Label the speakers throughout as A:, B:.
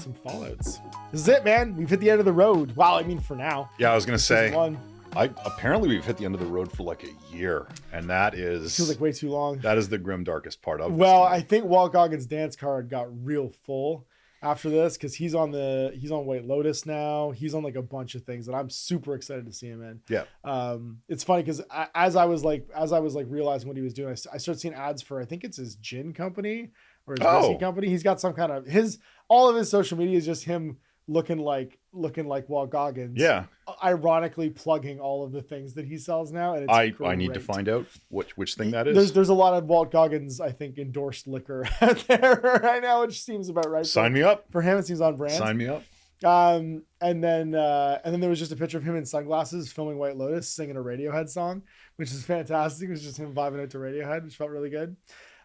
A: and some Fallouts. This is it, man. We've hit the end of the road. Wow, I mean, for now.
B: Yeah, I was gonna say.
A: One.
B: Apparently we've hit the end of the road for like a year, and that is
A: Feels like way too long.
B: That is the grim darkest part of.
A: Well, I think Walt Goggins' dance card got real full after this because he's on White Lotus now. He's on like a bunch of things that I'm super excited to see him in.
B: Yeah.
A: It's funny because as I was realizing what he was doing, I started seeing ads for, I think it's his gin company or his whiskey company. He's got some kind of all of his social media is just him looking like Walt Goggins.
B: Yeah.
A: Ironically plugging all of the things that he sells now. And it's
B: I need to find out which thing that is.
A: There's a lot of Walt Goggins, I think, endorsed liquor out there right now, which seems about right.
B: Sign me up.
A: For him, it seems on brand.
B: Sign me up.
A: And then there was just a picture of him in sunglasses filming White Lotus, singing a Radiohead song, which is fantastic. It was just him vibing out to Radiohead, which felt really good.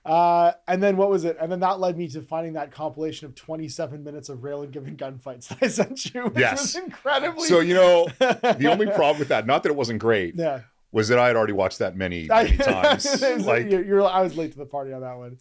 A: And then what was it? And then that led me to finding that compilation of 27 minutes of Raylan giving gunfights that I sent you, which was incredibly.
B: So, the only problem with that, not that it wasn't great, was that I had already watched that many times.
A: I was late to the party on that one.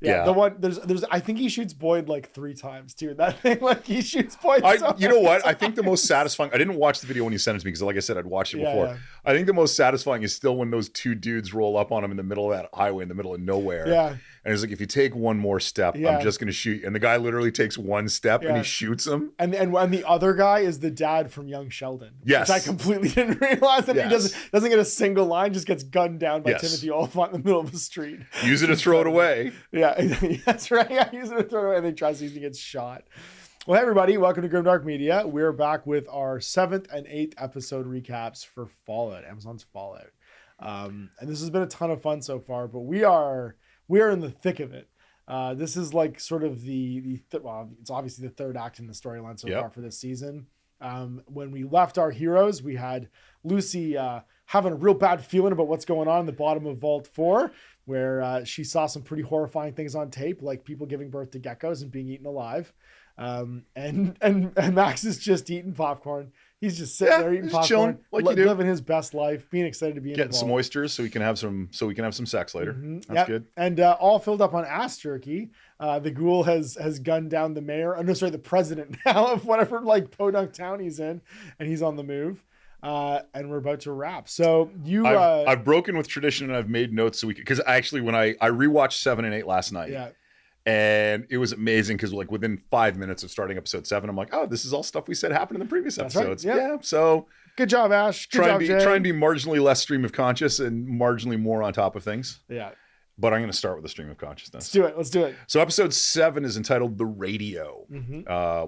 A: Yeah. The one there's I think he shoots Boyd like 3 times too. That thing, like he shoots Boyd.
B: You know what? I think the most satisfying, I didn't watch the video when you sent it to me because like I said, I'd watched it before. Yeah. I think the most satisfying is still when those 2 dudes roll up on him in the middle of that highway in the middle of nowhere.
A: Yeah.
B: And it's like, if you take one more step, I'm just going to shoot you. And the guy literally takes one step and he shoots him.
A: And the other guy is the dad from Young Sheldon.
B: Yes.
A: Which I completely didn't realize that he doesn't get a single line, just gets gunned down by Timothy Olyphant in the middle of the street.
B: Use it to throw it away.
A: Yeah, that's right. Yeah, use it to throw it away. And then tries to use it, gets shot. Well, hey everybody, welcome to GRIMDARK Media. We're back with our 7th and 8th episode recaps for Fallout, Amazon's Fallout. And this has been a ton of fun so far, but we are in the thick of it. This is like sort of it's obviously the 3rd act in the storyline so far for this season. When we left our heroes, we had Lucy having a real bad feeling about what's going on in the bottom of Vault 4, where she saw some pretty horrifying things on tape, like people giving birth to geckos and being eaten alive. And Max is just eating popcorn. He's just sitting there eating popcorn,
B: chilling,
A: living his best life, being excited to be
B: getting some oysters so we can have some sex later.
A: Mm-hmm.
B: That's good.
A: And all filled up on ass jerky. The ghoul has gunned down the mayor. The president now of whatever podunk town he's in, and he's on the move. And we're about to wrap. So
B: I've broken with tradition and I've made notes so we can, because actually when I rewatched 7 and 8 last night.
A: Yeah.
B: And it was amazing because within 5 minutes of starting episode 7, I'm like, oh, this is all stuff we said happened in the previous episodes.
A: Right.
B: Yeah. So
A: good job, Ash.
B: Try and be marginally less stream of conscious and marginally more on top of things.
A: Yeah.
B: But I'm going to start with the stream of consciousness.
A: Let's do it.
B: So episode 7 is entitled The Radio,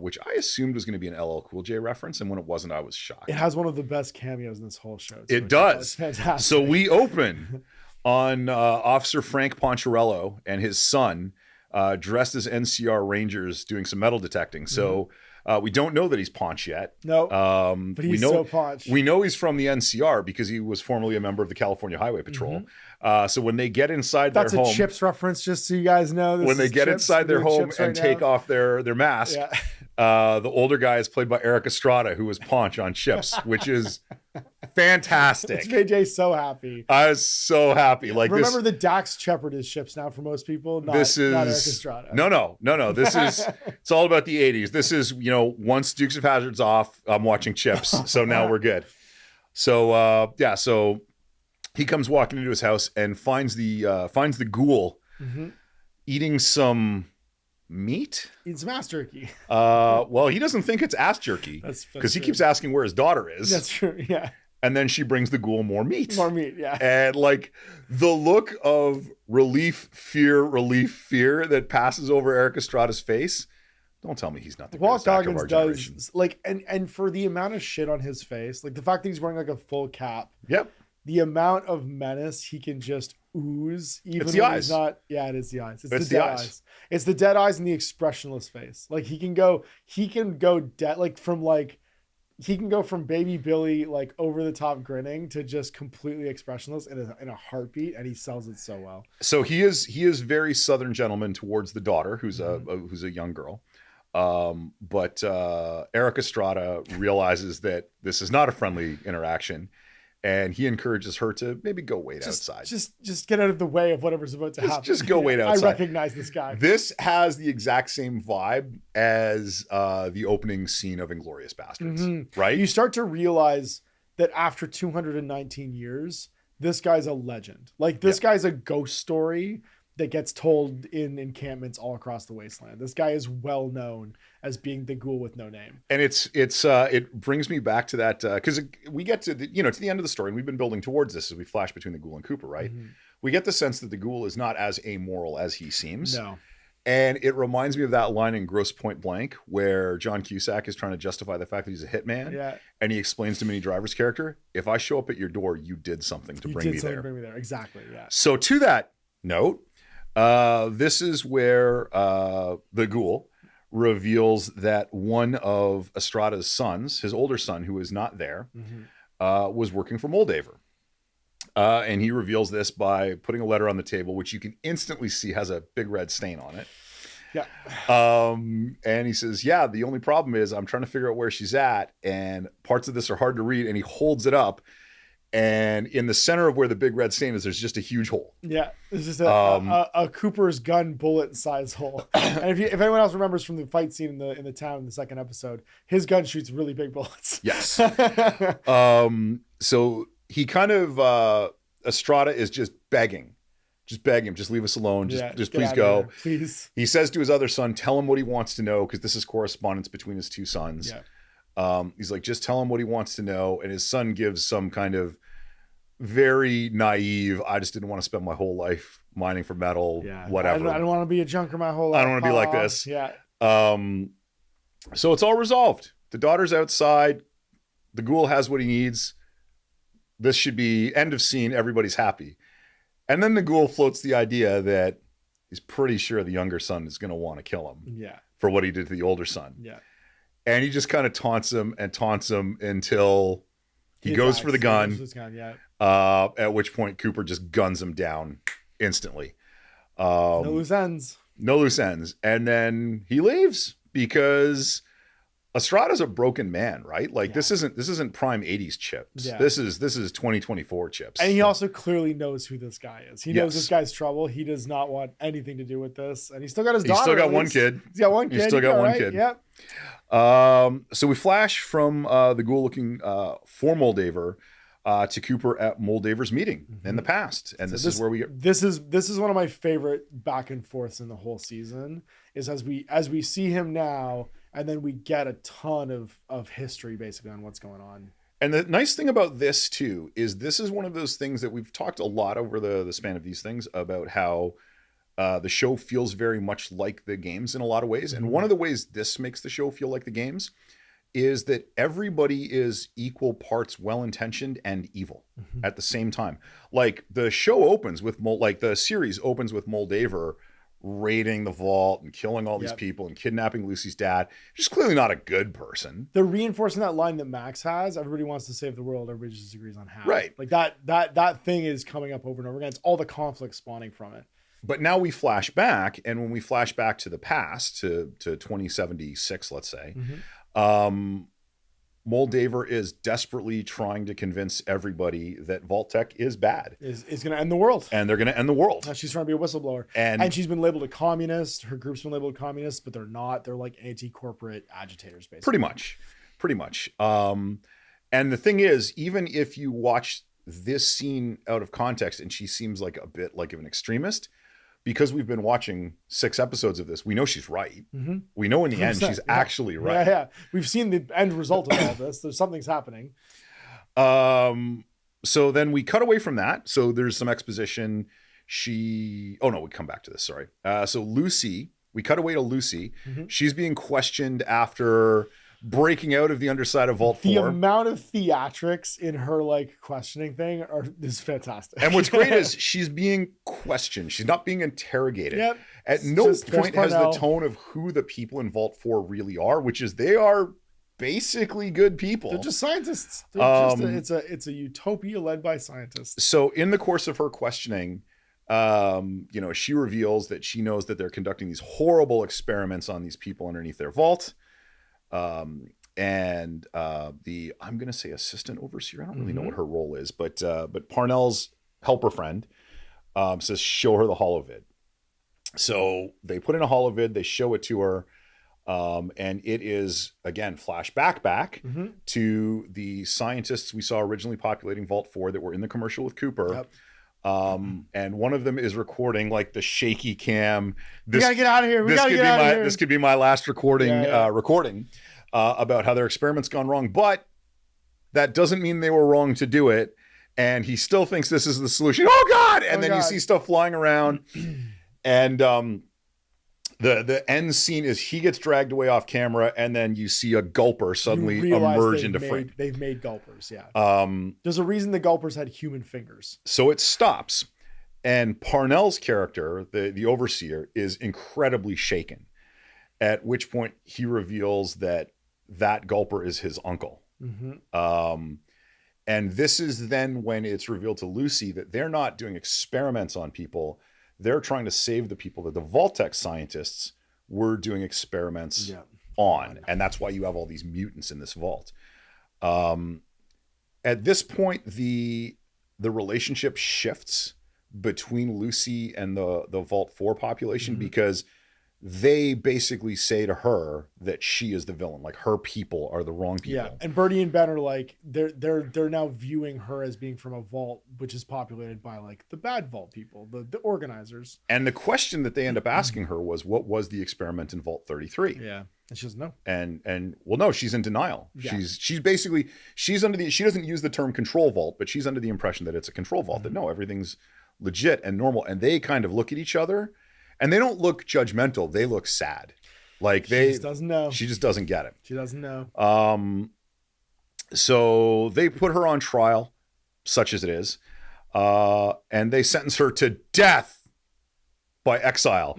B: which I assumed was going to be an LL Cool J reference. And when it wasn't, I was shocked.
A: It has one of the best cameos in this whole show.
B: It does.
A: It's fantastic.
B: So we open on Officer Frank Poncherello and his son, dressed as NCR Rangers doing some metal detecting. So we don't know that he's Ponch yet.
A: No, but so Ponch.
B: We know he's from the NCR because he was formerly a member of the California Highway Patrol. So when they get inside their home...
A: That's a Chips reference, just so you guys know.
B: When they get inside their home and take off their mask, the older guy is played by Eric Estrada, who was Ponch on Chips, which is... fantastic.
A: It's JJ so happy.
B: I was so happy.
A: Remember the Dax Shepard is Chips now for most people. Not Eric Estrada.
B: No. This is it's all about the 80s. This is once Dukes of Hazzard's off, I'm watching Chips. So now we're good. So so he comes walking into his house and finds the ghoul eating some meat.
A: Eats some ass jerky.
B: Well, he doesn't think it's ass jerky because he keeps asking where his daughter is.
A: That's true. Yeah.
B: And then she brings the ghoul more meat.
A: Yeah.
B: And the look of relief, fear that passes over Eric Estrada's face. Don't tell me he's not the
A: Walt
B: greatest actor of our
A: Goggins
B: generation.
A: and for the amount of shit on his face, the fact that he's wearing a full cap.
B: Yep.
A: The amount of menace he can just ooze, even
B: it's the
A: when
B: eyes.
A: He's not. Yeah, it is the eyes. It's the dead eyes. It's the dead eyes and the expressionless face. He can go dead. He can go from baby Billy over the top grinning to just completely expressionless in a heartbeat, and he sells it so well.
B: So he is very Southern gentleman towards the daughter, who's a young girl. But Eric Estrada realizes that this is not a friendly interaction. and he encourages her to maybe go wait outside.
A: Just get out of the way of whatever's about to happen.
B: Just go wait outside.
A: I recognize this guy.
B: This has the exact same vibe as the opening scene of Inglourious Bastards, right?
A: You start to realize that after 219 years, this guy's a legend. Like, this guy's a ghost story that gets told in encampments all across the wasteland. This guy is well known as being the ghoul with no name.
B: And it brings me back to that, because we get to the end of the story, and we've been building towards this as we flash between the ghoul and Cooper, right? We get the sense that the ghoul is not as amoral as he seems.
A: No.
B: And it reminds me of that line in Grosse Point Blank where John Cusack is trying to justify the fact that he's a hitman.
A: Yeah.
B: And he explains to Minnie Driver's character, if I show up at your door, you did something to bring me there.
A: Exactly. Yeah.
B: So to that note, this is where the ghoul reveals that one of Estrada's sons, his older son, who is not there, was working for Moldaver. And he reveals this by putting a letter on the table, which you can instantly see has a big red stain on it.
A: Yeah.
B: And he says, yeah, the only problem is I'm trying to figure out where she's at, and parts of this are hard to read. And he holds it up, and in the center of where the big red stain is, there's just a huge hole.
A: Yeah, it's just a Cooper's gun bullet size hole. And if anyone else remembers from the fight scene in the town in the second episode, his gun shoots really big bullets.
B: Yes. So he kind of Estrada is just begging. Just beg him, just leave us alone, just please go.
A: Please.
B: He says to his other son, tell him what he wants to know, because this is correspondence between his two sons.
A: Yeah.
B: He's like, just tell him what he wants to know. And his son gives some kind of very naive, I just didn't want to spend my whole life mining for metal, whatever.
A: I don't want to be a junker my whole life.
B: I don't want to be like this.
A: Yeah.
B: So it's all resolved. The daughter's outside. The ghoul has what he needs. This should be end of scene. Everybody's happy. And then the ghoul floats the idea that he's pretty sure the younger son is going to want to kill him for what he did to the older son.
A: Yeah.
B: And he just kind of taunts him until he goes for the gun. At which point Cooper just guns him down instantly.
A: No loose ends.
B: No loose ends. And then he leaves because Estrada's a broken man, right? Like this isn't prime 80s Chips. Yeah. This is 2024 Chips.
A: And he also clearly knows who this guy is. He knows this guy's trouble. He does not want anything to do with this. And he's still got his daughter.
B: He's still got one kid.
A: He's got one kid.
B: He's still got one kid.
A: Yep.
B: So we flash from the ghoul looking for Moldaver to Cooper at Moldaver's meeting in the past. And this is where we get...
A: This is one of my favorite back and forths in the whole season, is as we see him now, and then we get a ton of history basically on what's going on.
B: And the nice thing about this too is this is one of those things that we've talked a lot over the span of these things about how the show feels very much like the games in a lot of ways. And one of the ways this makes the show feel like the games is that everybody is equal parts well-intentioned and evil at the same time. Like the show opens with the series opens with Moldaver raiding the vault and killing all these people and kidnapping Lucy's dad. Just clearly not a good person.
A: They're reinforcing that line that Max has. Everybody wants to save the world. Everybody just disagrees on how.
B: Right.
A: Like that thing is coming up over and over again. It's all the conflict spawning from it.
B: But now we flash back, and when we flash back to the past, to 2076, let's say, Moldaver is desperately trying to convince everybody that Vault-Tec is bad.
A: Is going to end the world.
B: And they're going to end the world.
A: She's trying to be a whistleblower. And she's been labeled a communist. Her group's been labeled communist, but they're not. They're like anti-corporate agitators, basically.
B: Pretty much. And the thing is, even if you watch this scene out of context and she seems like a bit like of an extremist, because we've been watching 6 episodes of this, we know she's right. We know in the end she's actually right.
A: Yeah. We've seen the end result of all this. Something's happening.
B: So then we cut away from that. So there's some exposition. We come back to this. Sorry. So Lucy, we cut away to Lucy. She's being questioned after breaking out of the underside of Vault 4.
A: The amount of theatrics in her questioning thing is fantastic.
B: And what's great is she's being questioned. She's not being interrogated.
A: Yep.
B: At no point has the tone of who the people in Vault 4 really are, which is they are basically good people.
A: They're just scientists. It's a utopia led by scientists.
B: So in the course of her questioning, she reveals that she knows that they're conducting these horrible experiments on these people underneath their vault. and the, I'm going to say assistant overseer, I don't really know what her role is, but Parnell's helper friend says, show her the holovid. So they put in a holovid, they show it to her, and it is, again, flashback back to the scientists we saw originally populating Vault 4 that were in the commercial with Cooper.
A: Yep.
B: And one of them is recording like the shaky cam.
A: We gotta get out of here.
B: This could be my last recording about how their experiment's gone wrong, but that doesn't mean they were wrong to do it. And he still thinks this is the solution. Oh God! And then you see stuff flying around, and the end scene is he gets dragged away off camera, and then you see a gulper suddenly emerge into frame.
A: They've made gulpers, yeah. There's a reason the gulpers had human fingers.
B: So it stops, and Parnell's character, the overseer, is incredibly shaken. At which point he reveals that gulper is his uncle. And this is then when it's revealed to Lucy that they're not doing experiments on people. They're trying to save the people that the Vault-Tec scientists were doing experiments on. And that's why you have all these mutants in this vault. At this point, the relationship shifts between Lucy and the Vault 4 population because they basically say to her that she is the villain, like her people are the wrong people.
A: Yeah, and Birdie and Ben are like they're now viewing her as being from a vault which is populated by like the bad vault people, the organizers.
B: And the question that they end up asking her was, what was the experiment in Vault 33?
A: Yeah, and she doesn't know.
B: And well, no, she's in denial. Yeah. She's basically under the, she doesn't use the term control vault, but she's under the impression that it's a control vault. That no, everything's legit and normal. And they kind of look at each other. And they don't look judgmental. They look sad. Like she
A: just doesn't know.
B: She just doesn't get it.
A: She doesn't know.
B: So they put her on trial, such as it is. And they sentence her to death by exile.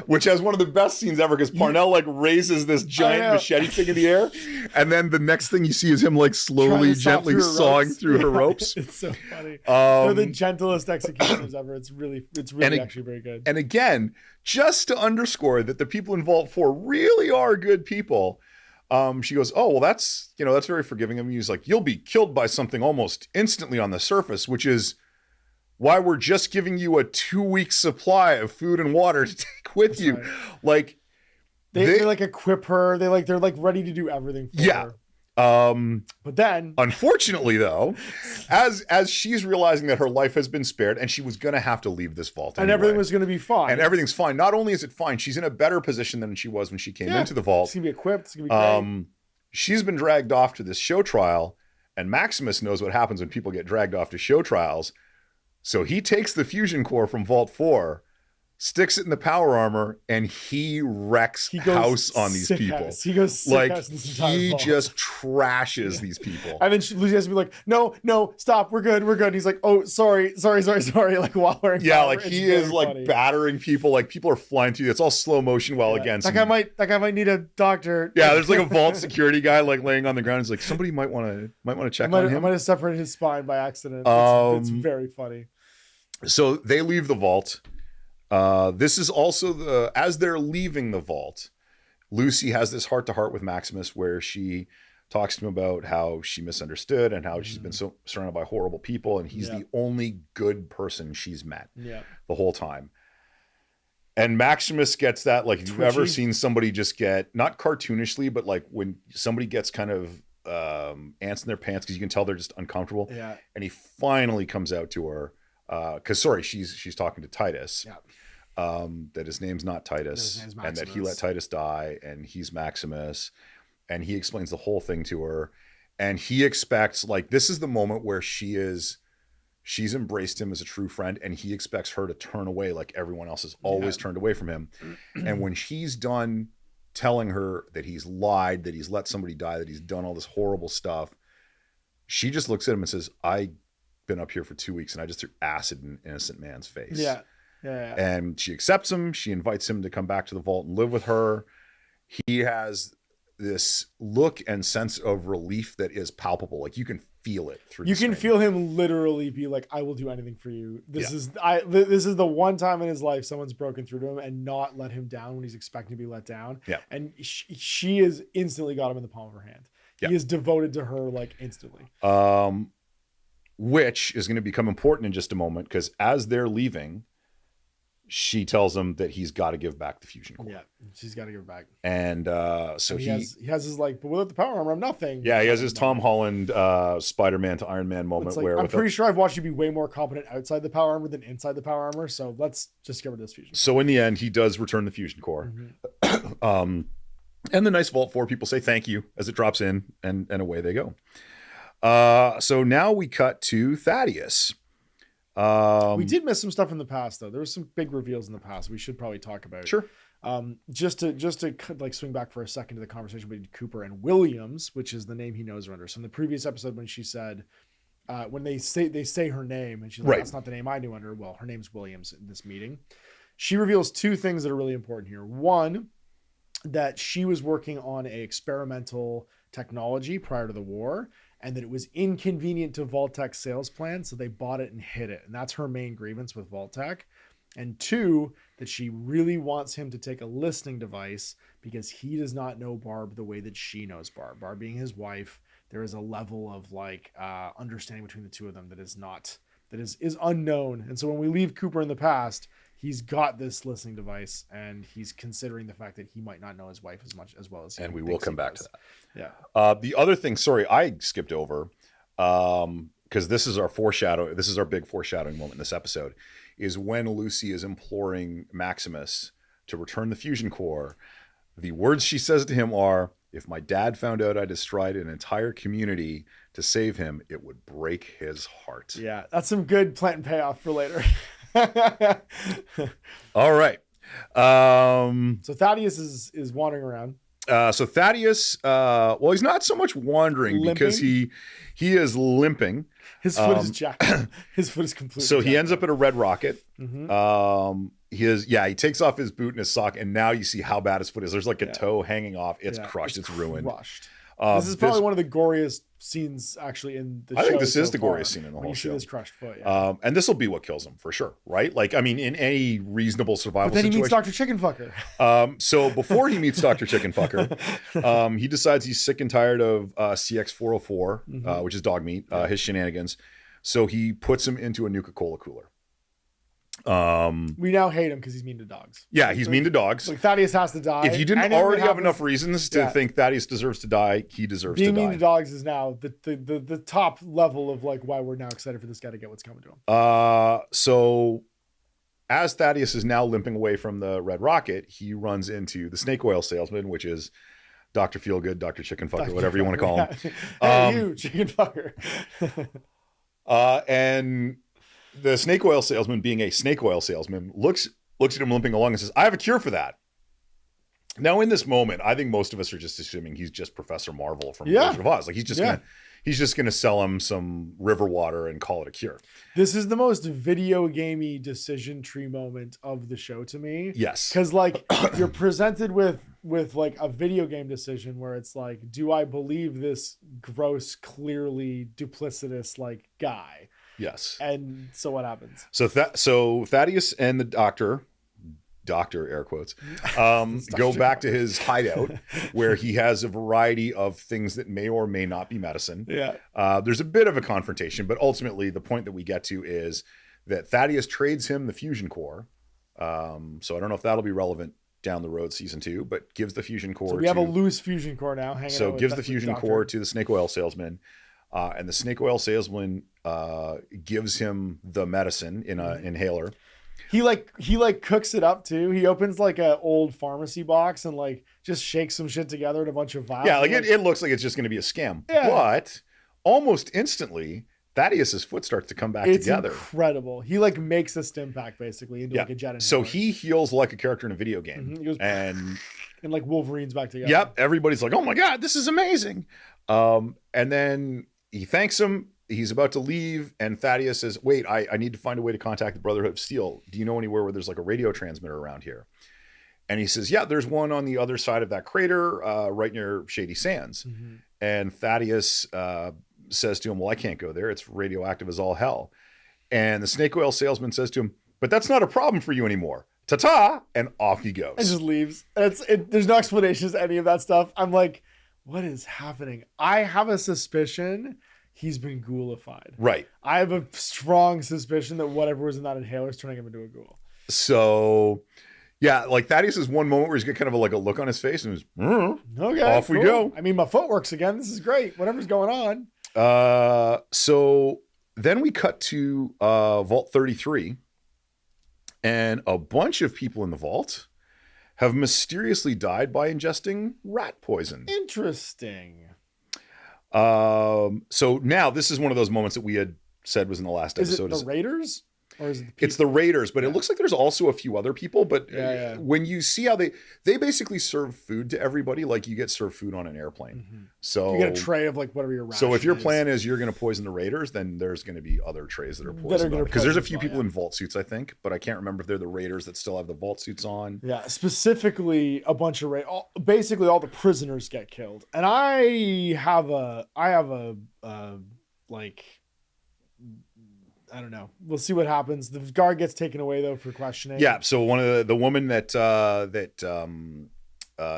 B: Which has one of the best scenes ever because Parnell like raises this giant machete thing in the air. And then the next thing you see is him like slowly, gently sawing through her ropes.
A: It's so funny. They're the gentlest executioners ever. It's really actually very good.
B: And again, just to underscore that the people in Vault 4 really are good people. She goes, oh, well, that's very forgiving of me. He's like, you'll be killed by something almost instantly on the surface, which is why we're just giving you a 2-week supply of food and water to take with you. Right. Like
A: they like equip her. They're like ready to do everything for her. But then
B: unfortunately though, as she's realizing that her life has been spared and she was going to have to leave this vault
A: and everything was going to be fine.
B: And everything's fine. Not only is it fine, she's in a better position than she was when she came into the vault.
A: She's going to be equipped. It's going to be great.
B: She's been dragged off to this show trial, and Maximus knows what happens when people get dragged off to show trials. So he takes the fusion core from Vault 4, sticks it in the power armor, and he wrecks house on these people.
A: He goes sick
B: like
A: house in this entire
B: he
A: vault.
B: just trashes these people.
A: And then Lucy has to be like, no, stop, we're good. And he's like, oh, sorry. Like while wearing
B: power.
A: Like
B: he is like funny. Battering people. Like people are flying through. It's all slow motion while against
A: that guy might need a doctor.
B: Yeah, there's like a vault security guy like laying on the ground. He's like, somebody might want to check on him.
A: I might have separated his spine by accident. It's very funny.
B: So they leave the vault. This is also as they're leaving the vault, Lucy has this heart-to-heart with Maximus where she talks to him about how she misunderstood and how she's been so surrounded by horrible people, and he's the only good person she's met the whole time. And Maximus gets that, like, if you've ever seen somebody just get, not cartoonishly, but like when somebody gets kind of ants in their pants because you can tell they're just uncomfortable.
A: Yeah.
B: And he finally comes out to her. Because she's talking to Titus, that his name's not Titus, and that he let Titus die, and he's Maximus, and he explains the whole thing to her, and he expects, like, this is the moment where she's embraced him as a true friend, and he expects her to turn away like everyone else has always turned away from him. And when she's done telling her that he's lied, that he's let somebody die, that he's done all this horrible stuff, she just looks at him and says, I been up here for 2 weeks and I just threw acid in an innocent man's face.
A: Yeah.
B: And she accepts him. She invites him to come back to the vault and live with her. He has this look and sense of relief that is palpable. Like you can feel it through
A: You
B: the
A: can
B: screen.
A: feel him literally be like, I will do anything for you. This is the one time in his life someone's broken through to him and not let him down when he's expecting to be let down.
B: Yeah.
A: And she has instantly got him in the palm of her hand.
B: Yeah.
A: He is devoted to her like instantly.
B: Which is going to become important in just a moment, because as they're leaving, she tells him that he's got to give back the fusion core.
A: Yeah, she's got to give it back.
B: And so
A: he has his like, but without the power armor, I'm nothing.
B: Yeah, he has his Tom Holland Spider-Man to Iron Man moment
A: like,
B: where
A: I'm pretty sure I've watched you be way more competent outside the power armor than inside the power armor. So let's just get rid of this fusion.
B: So in the end, he does return the fusion core.
A: Mm-hmm.
B: And the nice Vault 4 people say thank you as it drops in, and away they go. So now we cut to Thaddeus.
A: We did miss some stuff in the past, though. There was some big reveals in the past we should probably talk about.
B: Sure.
A: Just to like swing back for a second to the conversation between Cooper and Williams, which is the name he knows her under. So in the previous episode, when she said, when they say her name, and she's like, that's not the name I knew under. Well, her name's Williams in this meeting. She reveals two things that are really important here. One, that she was working on a experimental technology prior to the war, and that it was inconvenient to Vault-Tec's sales plan, so they bought it and hid it. And that's her main grievance with Vault-Tec. And two, that she really wants him to take a listening device because he does not know Barb the way that she knows Barb. Barb being his wife, there is a level of like understanding between the two of them that is unknown. And so when we leave Cooper in the past, he's got this listening device, and he's considering the fact that he might not know his wife as well as he.
B: And we will come back to that.
A: Yeah.
B: The other thing, sorry, I skipped over, because this is our foreshadow. This is our big foreshadowing moment in this episode, is when Lucy is imploring Maximus to return the fusion core. The words she says to him are, "If my dad found out I destroyed an entire community to save him, it would break his heart."
A: Yeah, that's some good plant and payoff for later.
B: All right.
A: So Thaddeus is wandering around.
B: So Thaddeus, well, he's not so much wandering because he is limping.
A: His foot is jacked. His foot is completely.
B: So he ends up at a Red Rocket.
A: Mm-hmm.
B: He takes off his boot and his sock, and now you see how bad his foot is. There's like a toe hanging off. It's crushed. It's ruined.
A: Crushed. This is probably one of the goriest scenes actually in the show.
B: I think this is the goriest scene in the whole show.
A: You see this crushed foot. Yeah.
B: And this will be what kills him for sure, right? Like, I mean, in any reasonable survival
A: but then
B: situation.
A: he meets Dr. Chickenfucker.
B: So before he meets Dr. Chickenfucker, he decides he's sick and tired of CX404, which is dog meat, his shenanigans. So he puts him into a Nuka-Cola cooler.
A: We now hate him because he's mean to dogs.
B: Yeah, he's mean to dogs.
A: Like Thaddeus has to die.
B: If you didn't already have enough reasons to think Thaddeus deserves to die, he deserves to die.
A: Being mean to dogs is now the top level of like why we're now excited for this guy to get what's coming to him.
B: So as Thaddeus is now limping away from the Red Rocket, he runs into the snake oil salesman, which is Dr. Feelgood, Dr. Chickenfucker, whatever you want to call him.
A: Hey, you, Chickenfucker.
B: And the snake oil salesman, being a snake oil salesman, looks at him limping along and says, "I have a cure for that." Now, in this moment, I think most of us are just assuming he's just Professor Marvel from Wizard of Oz. Like he's just gonna sell him some river water and call it a cure.
A: This is the most video gamey decision tree moment of the show to me.
B: Yes,
A: because like you're presented with like a video game decision where it's like, do I believe this gross, clearly duplicitous like guy?
B: Yes.
A: And so what happens?
B: So Thaddeus and the doctor air quotes, go back to his hideout where he has a variety of things that may or may not be medicine.
A: Yeah.
B: There's a bit of a confrontation, but ultimately the point that we get to is that Thaddeus trades him the fusion core. So I don't know if that'll be relevant down the road season 2, but gives the fusion core.
A: So we have a loose fusion core now.
B: So gives the fusion core to the snake oil salesman. And the snake oil salesman gives him the medicine in an inhaler.
A: He cooks it up too. He opens like a old pharmacy box and like just shakes some shit together in a bunch of vials.
B: Yeah, like it looks like it's just going to be a scam. Yeah. But almost instantly, Thaddeus's foot starts to come back together.
A: It's incredible. He like makes a stim pack basically into like a jet inhaler.
B: So he heals like a character in a video game.
A: He goes, and like Wolverine's back together.
B: Yep. Everybody's like, "Oh my God, this is amazing." And then he thanks him. He's about to leave, and Thaddeus says, "Wait, I need to find a way to contact the Brotherhood of Steel. Do you know anywhere where there's like a radio transmitter around here?" And he says, "Yeah, there's one on the other side of that crater, right near Shady Sands." And Thaddeus says to him, well, I can't go there. It's radioactive as all hell. And the snake oil salesman says to him, but that's not a problem for you anymore. Ta-ta! And off he goes.
A: And just leaves. There's no explanations to any of that stuff. I'm like, what is happening? I have a suspicion he's been ghoulified.
B: Right.
A: I have a strong suspicion that whatever was in that inhaler is turning him into a ghoul.
B: So, yeah, like Thaddeus is one moment where he's got kind of a look on his face and
A: Okay,
B: off we go.
A: I mean, my foot works again. This is great. Whatever's going on.
B: So then we cut to Vault 33, and a bunch of people in the vault have mysteriously died by ingesting rat poison.
A: Interesting.
B: So now this is one of those moments that we had said was in the last episode.
A: Is it the Raiders? Or is it the people?
B: It's the Raiders, but it looks like there's also a few other people. But
A: Yeah.
B: when you see how they basically serve food to everybody, like you get served food on an airplane.
A: Mm-hmm.
B: So
A: You get a tray of like whatever your ration
B: So if your
A: is.
B: plan is you're going to poison the Raiders, then there's going to be other trays that are poisoned. Because there's a few people in vault suits, I think, but I can't remember if they're the Raiders that still have the vault suits on.
A: Yeah, specifically a bunch of basically all the prisoners get killed, and I have a like, I don't know. We'll see what happens. The guard gets taken away though for questioning.
B: Yeah. So one of the woman that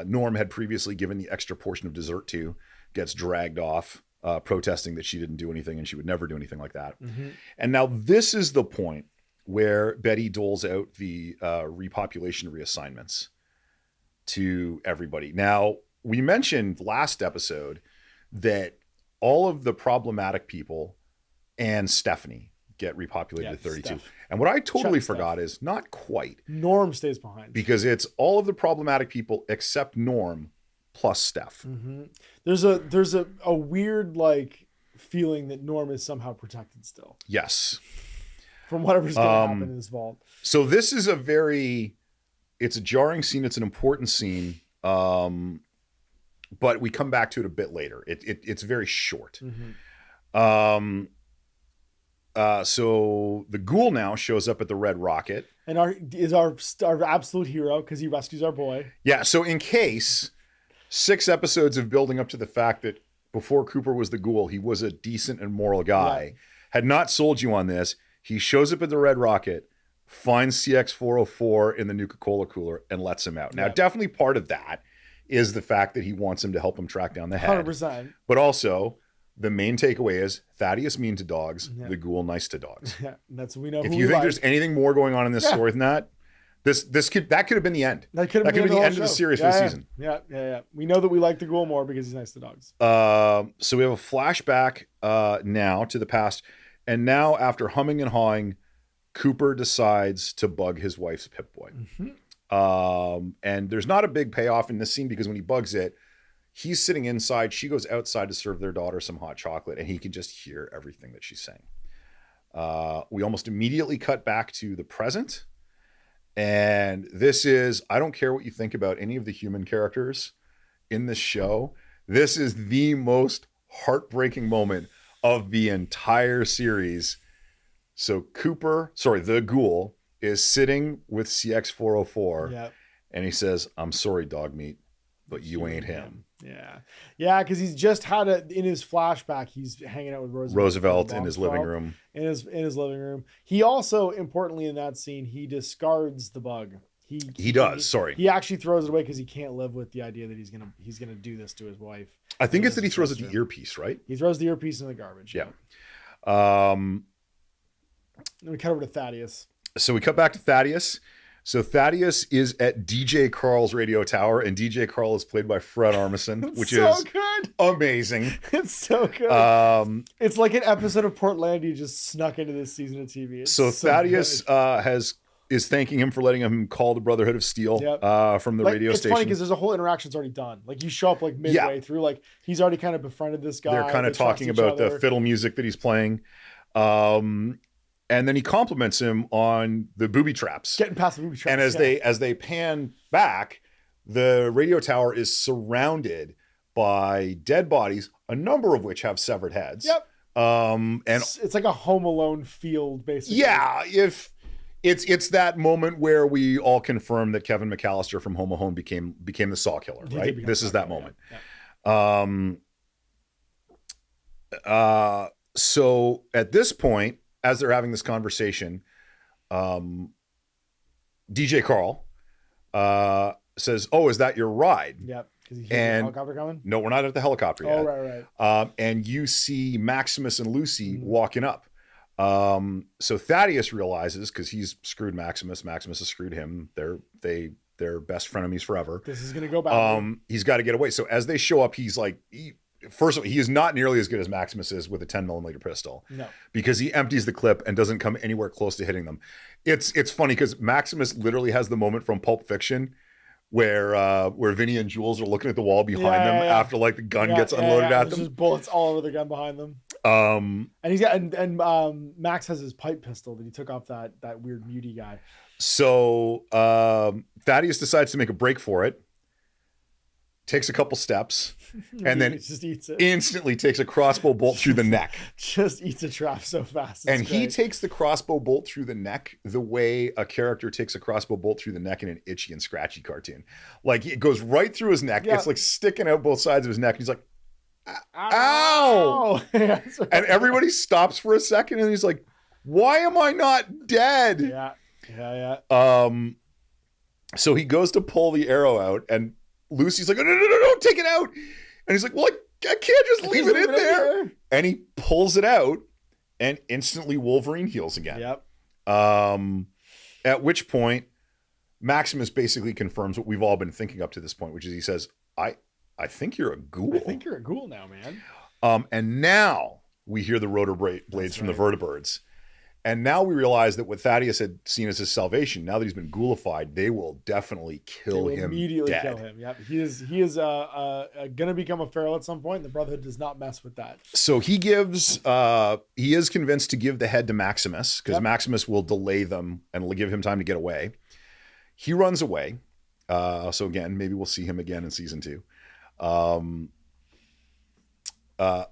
B: Norm had previously given the extra portion of dessert to gets dragged off, protesting that she didn't do anything and she would never do anything like that.
A: Mm-hmm.
B: And now this is the point where Betty doles out the repopulation reassignments to everybody. Now, we mentioned last episode that all of the problematic people and Stephanie get repopulated to 32.
A: Steph.
B: And what I totally
A: Check
B: forgot is not quite.
A: Norm stays behind.
B: Because it's all of the problematic people except Norm plus Steph.
A: Mm-hmm. There's a weird like feeling that Norm is somehow protected still.
B: Yes.
A: From whatever's going to happen in this vault.
B: So this is it's a jarring scene. It's an important scene. But we come back to it a bit later. It's very short.
A: Mm-hmm.
B: So the ghoul now shows up at the Red Rocket.
A: And our absolute hero because he rescues our boy.
B: Yeah. So in case 6 episodes of building up to the fact that before Cooper was the ghoul, he was a decent and moral guy, had not sold you on this. He shows up at the Red Rocket, finds CX-404 in the Nuka-Cola cooler, and lets him out. Now, definitely part of that is the fact that he wants him to help him track down the head.
A: 100%.
B: But also, the main takeaway is Thaddeus mean to dogs, the ghoul nice to dogs.
A: Yeah, that's we know.
B: If you think there's anything more going on in this story than that, that could have been the end.
A: That could have been the end
B: of the series for the season.
A: Yeah. We know that we like the ghoul more because he's nice to dogs.
B: So we have a flashback now to the past, and now after humming and hawing, Cooper decides to bug his wife's Pip-Boy.
A: Mm-hmm.
B: And there's not a big payoff in this scene because when he bugs it, he's sitting inside. She goes outside to serve their daughter some hot chocolate, and he can just hear everything that she's saying. We almost immediately cut back to the present. And this is, I don't care what you think about any of the human characters in this show. This is the most heartbreaking moment of the entire series. So the ghoul is sitting with CX-404 and he says, I'm sorry, dog meat, but you ain't him.
A: Yeah, because he's just had in his flashback, he's hanging out with Roosevelt
B: in his living room.
A: In his living room. He also, importantly in that scene, he discards the bug. He does. He actually throws it away because he can't live with the idea that he's gonna do this to his wife.
B: I think it's that he throws it the earpiece, right?
A: He throws the earpiece in the garbage.
B: Yeah.
A: Then we cut over to Thaddeus.
B: So we cut back to Thaddeus. So Thaddeus is at DJ Carl's radio tower, and DJ Carl is played by Fred Armisen, which is
A: good.
B: Amazing.
A: It's so good. It's like an episode of Portlandia just snuck into this season of TV.
B: So Thaddeus is thanking him for letting him call the Brotherhood of Steel from the radio station.
A: It's funny because there's a whole interaction's already done. Like you show up like midway through, like he's already kind of befriended this guy.
B: They're kind of talking about the fiddle music that he's playing. And then he compliments him on the booby traps.
A: Getting past the booby traps.
B: And as they pan back, the radio tower is surrounded by dead bodies, a number of which have severed heads.
A: Yep.
B: And
A: it's like a Home Alone field, basically.
B: Yeah, if it's that moment where we all confirm that Kevin McAllister from Home Alone became the Saw Killer, right? This is that moment.
A: Yeah.
B: So at this point, as they're having this conversation, DJ Carl says, "Oh, is that your ride?"
A: Yep. Because he hears the
B: And
A: helicopter coming.
B: no, we're not at the helicopter yet.
A: Oh, right.
B: And you see Maximus and Lucy walking up. So Thaddeus realizes, because he's screwed Maximus has screwed him. They're best frenemies forever.
A: This is gonna go badly.
B: He's got to get away. So as they show up, he's like, first of all, he is not nearly as good as Maximus is with a 10mm pistol.
A: No.
B: Because he empties the clip and doesn't come anywhere close to hitting them. It's funny because Maximus literally has the moment from Pulp Fiction where Vinny and Jules are looking at the wall behind them after like the gun gets unloaded at them.
A: There's just bullets all over the gun behind them. And he's got and Max has his pipe pistol that he took off that weird muty guy.
B: So Thaddeus decides to make a break for it, takes a couple steps, and then
A: just eats it.
B: Instantly takes a crossbow bolt through the neck.
A: Just eats a trap so fast.
B: And he takes the crossbow bolt through the neck the way a character takes a crossbow bolt through the neck in an Itchy and Scratchy cartoon. Like it goes right through his neck. Yeah. It's like sticking out both sides of his neck. And he's like, ow! And everybody stops for a second and he's like, why am I not dead?
A: Yeah.
B: So he goes to pull the arrow out and Lucy's like, no, take it out. And he's like, well, I can't just leave it in there. And he pulls it out and instantly Wolverine heals again.
A: Yep.
B: At which point Maximus basically confirms what we've all been thinking up to this point, which is he says, I think you're a ghoul.
A: I think you're a ghoul now, man.
B: And now we hear the rotor blades from the vertibirds. And now we realize that what Thaddeus had seen as his salvation, now that he's been ghoulified, they will definitely kill him.
A: Immediately
B: dead.
A: Kill him. Yep. He is gonna become a feral at some point. And the Brotherhood does not mess with that.
B: So he is convinced to give the head to Maximus because Maximus will delay them and will give him time to get away. He runs away. So again, maybe we'll see him again in season 2.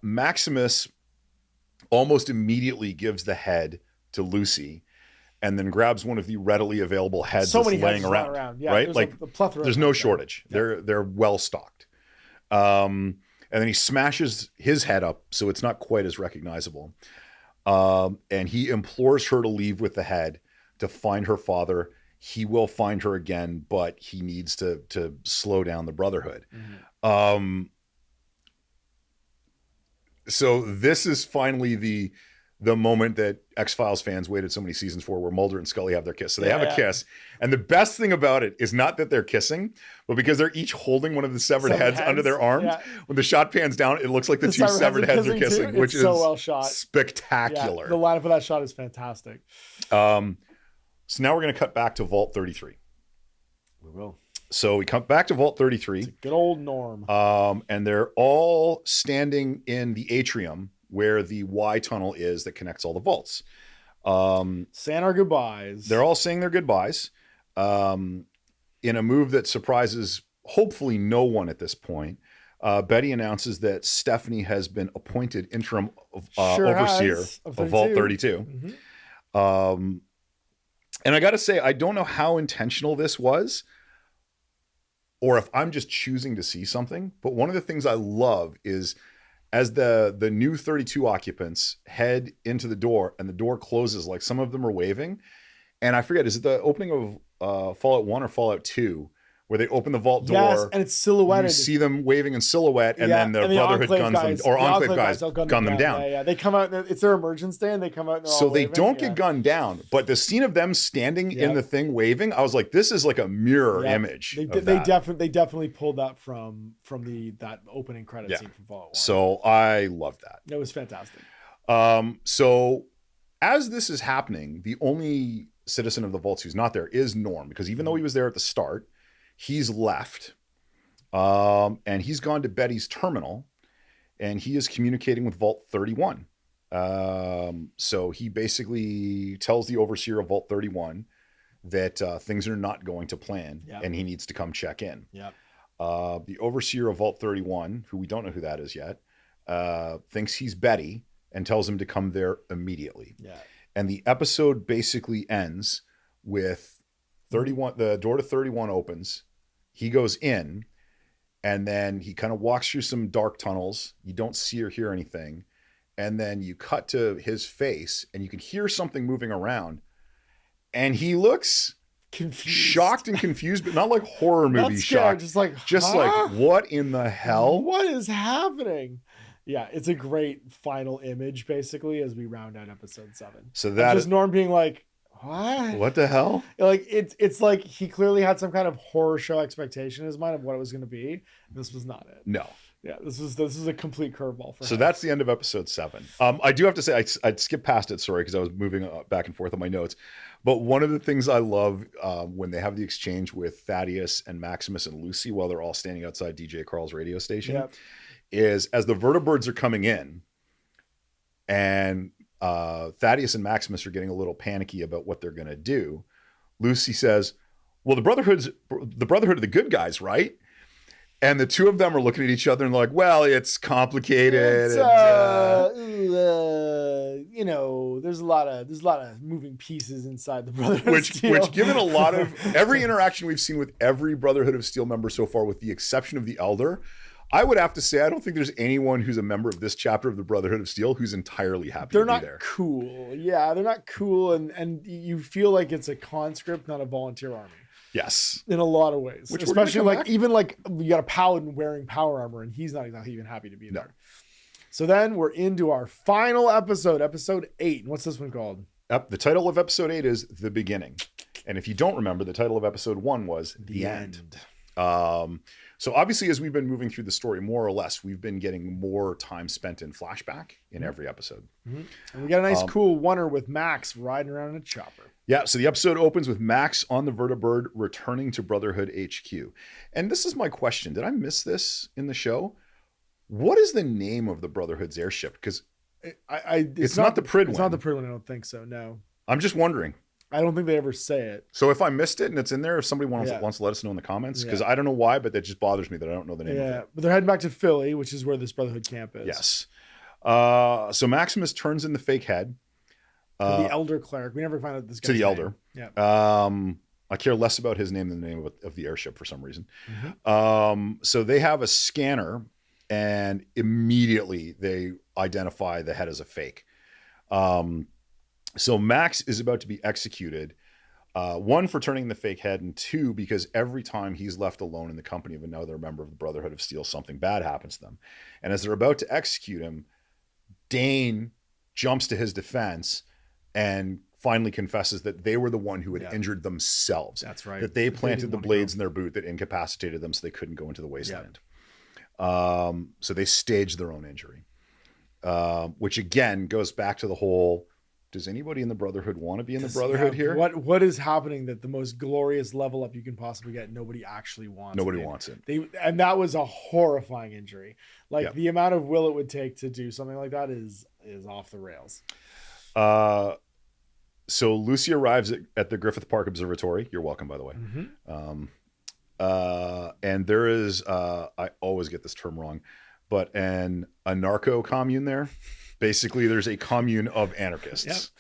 B: Maximus almost immediately gives the head to Lucy and then grabs one of the readily available heads that's laying around. Yeah,
A: right?
B: Like there's no shortage. Yeah. They're well stocked. And then he smashes his head up so it's not quite as recognizable. And he implores her to leave with the head to find her father. He will find her again, but he needs to slow down the Brotherhood. Mm-hmm. So this is finally the moment that X-Files fans waited so many seasons for, where Mulder and Scully have their kiss. So they have a kiss. And the best thing about it is not that they're kissing, but because they're each holding one of the severed heads under their arms. Yeah. When the shot pans down, it looks like the two severed heads are kissing, which is so well shot. Spectacular.
A: Yeah, the lineup of that shot is fantastic.
B: So now we're going to cut back to Vault 33.
A: We will.
B: So we come back to Vault 33.
A: It's a good old Norm.
B: And they're all standing in the atrium where the Y tunnel is that connects all the vaults.
A: Saying our goodbyes.
B: They're all saying their goodbyes in a move that surprises hopefully no one at this point. Betty announces that Stephanie has been appointed interim overseer of Vault 32. Mm-hmm. And I got to say, I don't know how intentional this was, or if I'm just choosing to see something. But one of the things I love is as the new 32 occupants head into the door and the door closes, like some of them are waving. And I forget, is it the opening of Fallout 1 or Fallout 2 where they open the vault door?
A: Yes, and it's silhouetted.
B: You see them waving in silhouette, and then the Brotherhood guns them, or Enclave guys gun them down.
A: Yeah. They come out, it's their emergence day, and they come out and they're
B: so
A: all
B: they
A: waving.
B: don't get gunned down, but the scene of them standing in the thing waving, I was like, this is like a mirror image.
A: They definitely pulled that from that opening credit scene from Fallout 1.
B: So I love that.
A: It was fantastic.
B: So as this is happening, the only citizen of the vaults who's not there is Norm, because even though he was there at the start, he's left, and he's gone to Betty's terminal, and he is communicating with Vault 31. So he basically tells the overseer of Vault 31 that things are not going to plan, and he needs to come check in. The overseer of Vault 31, who we don't know who that is yet, thinks he's Betty and tells him to come there immediately. And the episode basically ends with 31. The door to 31 opens. He goes in, and then he kind of walks through some dark tunnels. You don't see or hear anything. and then you cut to his face and you can hear something moving around, and he looks
A: Confused.
B: shocked and confused, but not like horror movie
A: Not scared,
B: shocked.
A: just
B: Huh?
A: like
B: What in the hell?
A: What is happening? Yeah, it's a great final image, basically, as we round out episode 7.
B: So that
A: just Norm being like,
B: what the hell?
A: Like it's like he clearly had some kind of horror show expectation in his mind of what it was going to be. This was not it.
B: No.
A: Yeah, this is a complete curveball for him.
B: So that's the end of episode 7. I do have to say I'd skipped past it, sorry, because I was moving back and forth on my notes. But one of the things I love when they have the exchange with Thaddeus and Maximus and Lucy while they're all standing outside DJ Carl's radio station is as the vertibirds are coming in, and Thaddeus and Maximus are getting a little panicky about what they're going to do. Lucy says, "Well, the Brotherhood of the good guys, right?" And the two of them are looking at each other and like, "Well, it's complicated.
A: It's, you know, there's a lot of moving pieces inside the Brotherhood of Steel.
B: Which, given a lot of every interaction we've seen with every Brotherhood of Steel member so far, with the exception of the Elder, I would have to say I don't think there's anyone who's a member of this chapter of the Brotherhood of Steel who's entirely happy to be there.
A: They're not cool. Yeah, they're not cool, and you feel like it's a conscript, not a volunteer army.
B: Yes.
A: In a lot of ways.
B: Which
A: especially like even like you got a paladin wearing power armor and he's not exactly even happy to be there. So then we're into our final episode, episode 8. What's this one called?
B: The title of episode 8 is The Beginning. And if you don't remember, the title of episode 1 was The End. So obviously, as we've been moving through the story, more or less, we've been getting more time spent in flashback in every episode.
A: And we got a nice cool oneer with Max riding around in a chopper.
B: Yeah, so the episode opens with Max on the Vertibird returning to Brotherhood HQ. And this is my question. Did I miss this in the show? What is the name of the Brotherhood's airship? Because it's not the Pridwin.
A: It's not the Pridwin, I don't think so, no.
B: I'm just wondering.
A: I don't think they ever say it.
B: So if I missed it and it's in there, if somebody wants to let us know in the comments, because I don't know why, but that just bothers me that I don't know the name of it.
A: Yeah, but they're heading back to Philly, which is where this Brotherhood camp is.
B: Yes. So Maximus turns in the fake head.
A: To the Elder Cleric. We never find out this guy's
B: to the
A: name.
B: Elder.
A: Yeah.
B: I care less about his name than the name of the airship for some reason. So they have a scanner, and immediately they identify the head as a fake. So Max is about to be executed. 1, for turning the fake head, and 2, because every time he's left alone in the company of another member of the Brotherhood of Steel, something bad happens to them. And as they're about to execute him, Dane jumps to his defense and finally confesses that they were the one who had injured themselves.
A: That's right.
B: That they planted the blades in their boot that incapacitated them so they couldn't go into the wasteland. So they staged their own injury, which again goes back to the whole, does anybody in the Brotherhood want to be in the Brotherhood here?
A: What is happening that the most glorious level up you can possibly get, nobody actually wants?
B: Nobody wants it.
A: And that was a horrifying injury. Like the amount of will it would take to do something like that is off the rails.
B: So Lucy arrives at the Griffith Park Observatory. You're welcome, by the way. And there is, I always get this term wrong, but a narco commune there. Basically, there's a commune of anarchists.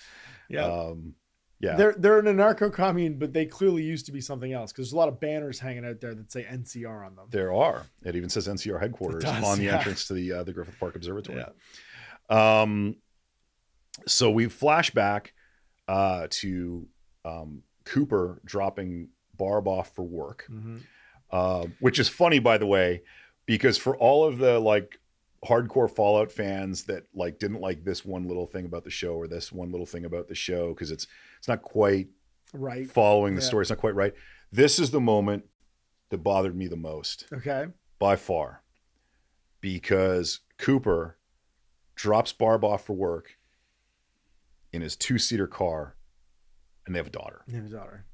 A: Yeah. They're an anarcho commune, but they clearly used to be something else because there's a lot of banners hanging out there that say NCR on them.
B: There are. It even says NCR headquarters on the entrance to the Griffith Park Observatory. So we flash back to Cooper dropping Barb off for work, which is funny, by the way, because for all of the hardcore Fallout fans that didn't like this one little thing about the show or this one little thing about the show because it's not quite
A: right
B: following the story, it's not quite right. This is the moment that bothered me the most.
A: Okay.
B: By far, because Cooper drops Barb off for work in his 2-seater car, and they have a daughter.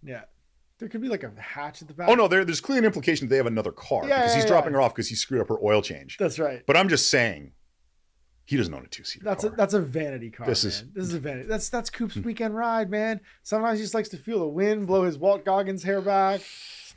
A: Yeah. There could be a hatch at the back.
B: Oh no, there's clearly an implication that they have another car because he's dropping her off because he screwed up her oil change.
A: That's right.
B: But I'm just saying, he doesn't own a 2-seater car.
A: That's a vanity car. This is a vanity. That's Coop's weekend ride, man. Sometimes he just likes to feel the wind blow his Walt Goggins hair back,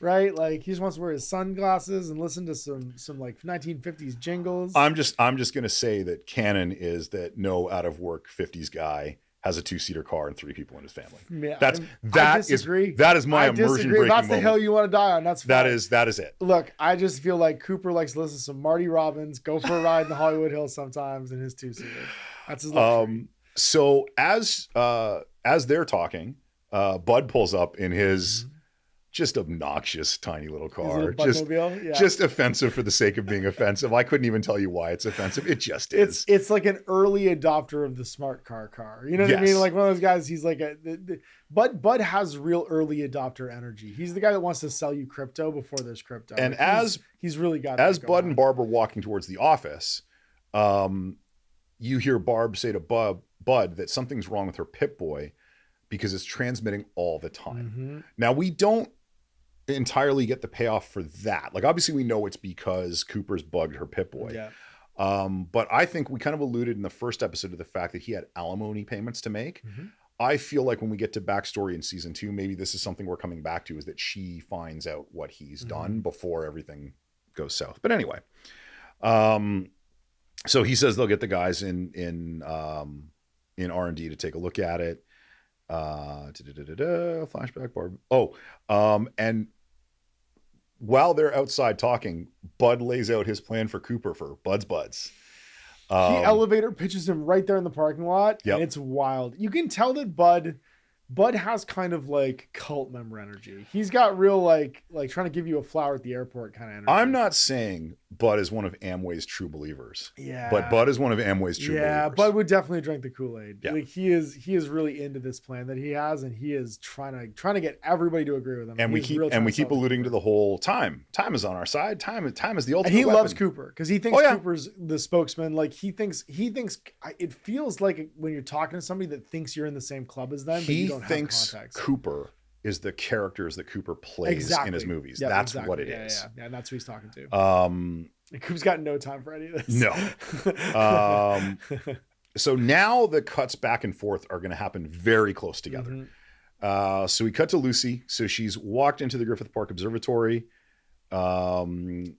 A: right? He just wants to wear his sunglasses and listen to some 1950s jingles.
B: I'm just gonna say that canon is that no out of work 50s guy has a 2-seater car and 3 people in his family.
A: Yeah,
B: That is my immersion breaking
A: That's the
B: moment.
A: hill you want to die on. That's fine.
B: That is it.
A: Look, I just feel like Cooper likes to listen to some Marty Robbins, go for a ride in the Hollywood Hills sometimes in his 2-seater. That's his luxury.
B: So as they're talking, Bud pulls up in his just obnoxious tiny little car, just offensive for the sake of being offensive. I couldn't even tell you why it's offensive. It just is.
A: It's like an early adopter of the smart car. You know what I mean? Like one of those guys. He's like Bud has real early adopter energy. He's the guy that wants to sell you crypto before there's crypto.
B: And
A: he's really got
B: as Bud and Barb are walking towards the office, you hear Barb say to Bud that something's wrong with her Pip-Boy because it's transmitting all the time. Now we don't entirely get the payoff for that. Like obviously we know it's because Cooper's bugged her Pip-Boy.
A: Yeah.
B: But I think we kind of alluded in the first episode to the fact that he had alimony payments to make. I feel like when we get to backstory in season 2, maybe this is something we're coming back to, is that she finds out what he's done before everything goes south. But anyway, so he says they'll get the guys in R&D to take a look at it. Flashback Barb. And while they're outside talking, Bud lays out his plan for Cooper for Bud's Buds.
A: He elevator pitches him right there in the parking lot.
B: Yep.
A: And it's wild. You can tell that Bud has kind of like cult member energy. He's got real like trying to give you a flower at the airport kind of energy.
B: I'm not saying Bud is one of Amway's true believers.
A: Yeah.
B: But Bud is one of Amway's true believers.
A: Yeah, Bud would definitely drink the Kool-Aid.
B: Yeah.
A: Like he is really into this plan that he has, and he is trying to get everybody to agree with him.
B: And we keep alluding to the whole time. Time is on our side. Time is the ultimate.
A: And he
B: weapon.
A: loves Cooper because he thinks Cooper's the spokesman. Like he thinks it feels like when you're talking to somebody that thinks you're in the same club as them, but you don't have context.
B: Cooper is the characters that Cooper plays in his movies.
A: Yep,
B: that's what it is.
A: Yeah, and that's who he's talking to. And Cooper's got no time for any of this.
B: No. So now the cuts back and forth are going to happen very close together. So we cut to Lucy. So she's walked into the Griffith Park Observatory, and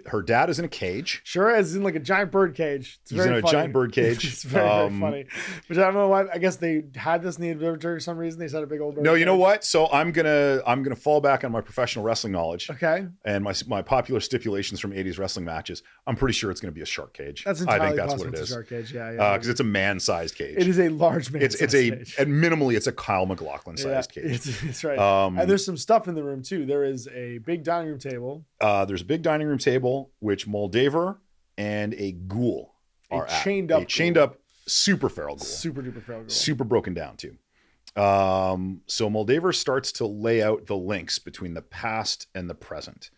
B: her dad is in a cage.
A: Sure is, in like a giant bird cage. It's
B: He's
A: very
B: in a giant bird cage.
A: It's very funny. Which I don't know why. I guess they had this in the observatory for some reason. They said a big old bird.
B: No, you know what? So I'm gonna fall back on my professional wrestling knowledge.
A: Okay.
B: And my popular stipulations from 80s wrestling matches. I'm pretty sure it's gonna be a shark cage.
A: That's entirely
B: I think that's
A: possible.
B: what it is.
A: It's a shark cage. Yeah.
B: Because it's a man-sized cage.
A: It is a large man-sized cage.
B: And minimally it's a Kyle McLaughlin-sized cage.
A: It's right. And there's some stuff in the room too. There is a big dining room table.
B: There's a big dining room table, which Moldaver and a ghoul are
A: chained
B: up super feral ghoul.
A: Super duper feral ghoul.
B: Super broken down too. So Moldaver starts to lay out the links between the past and the present.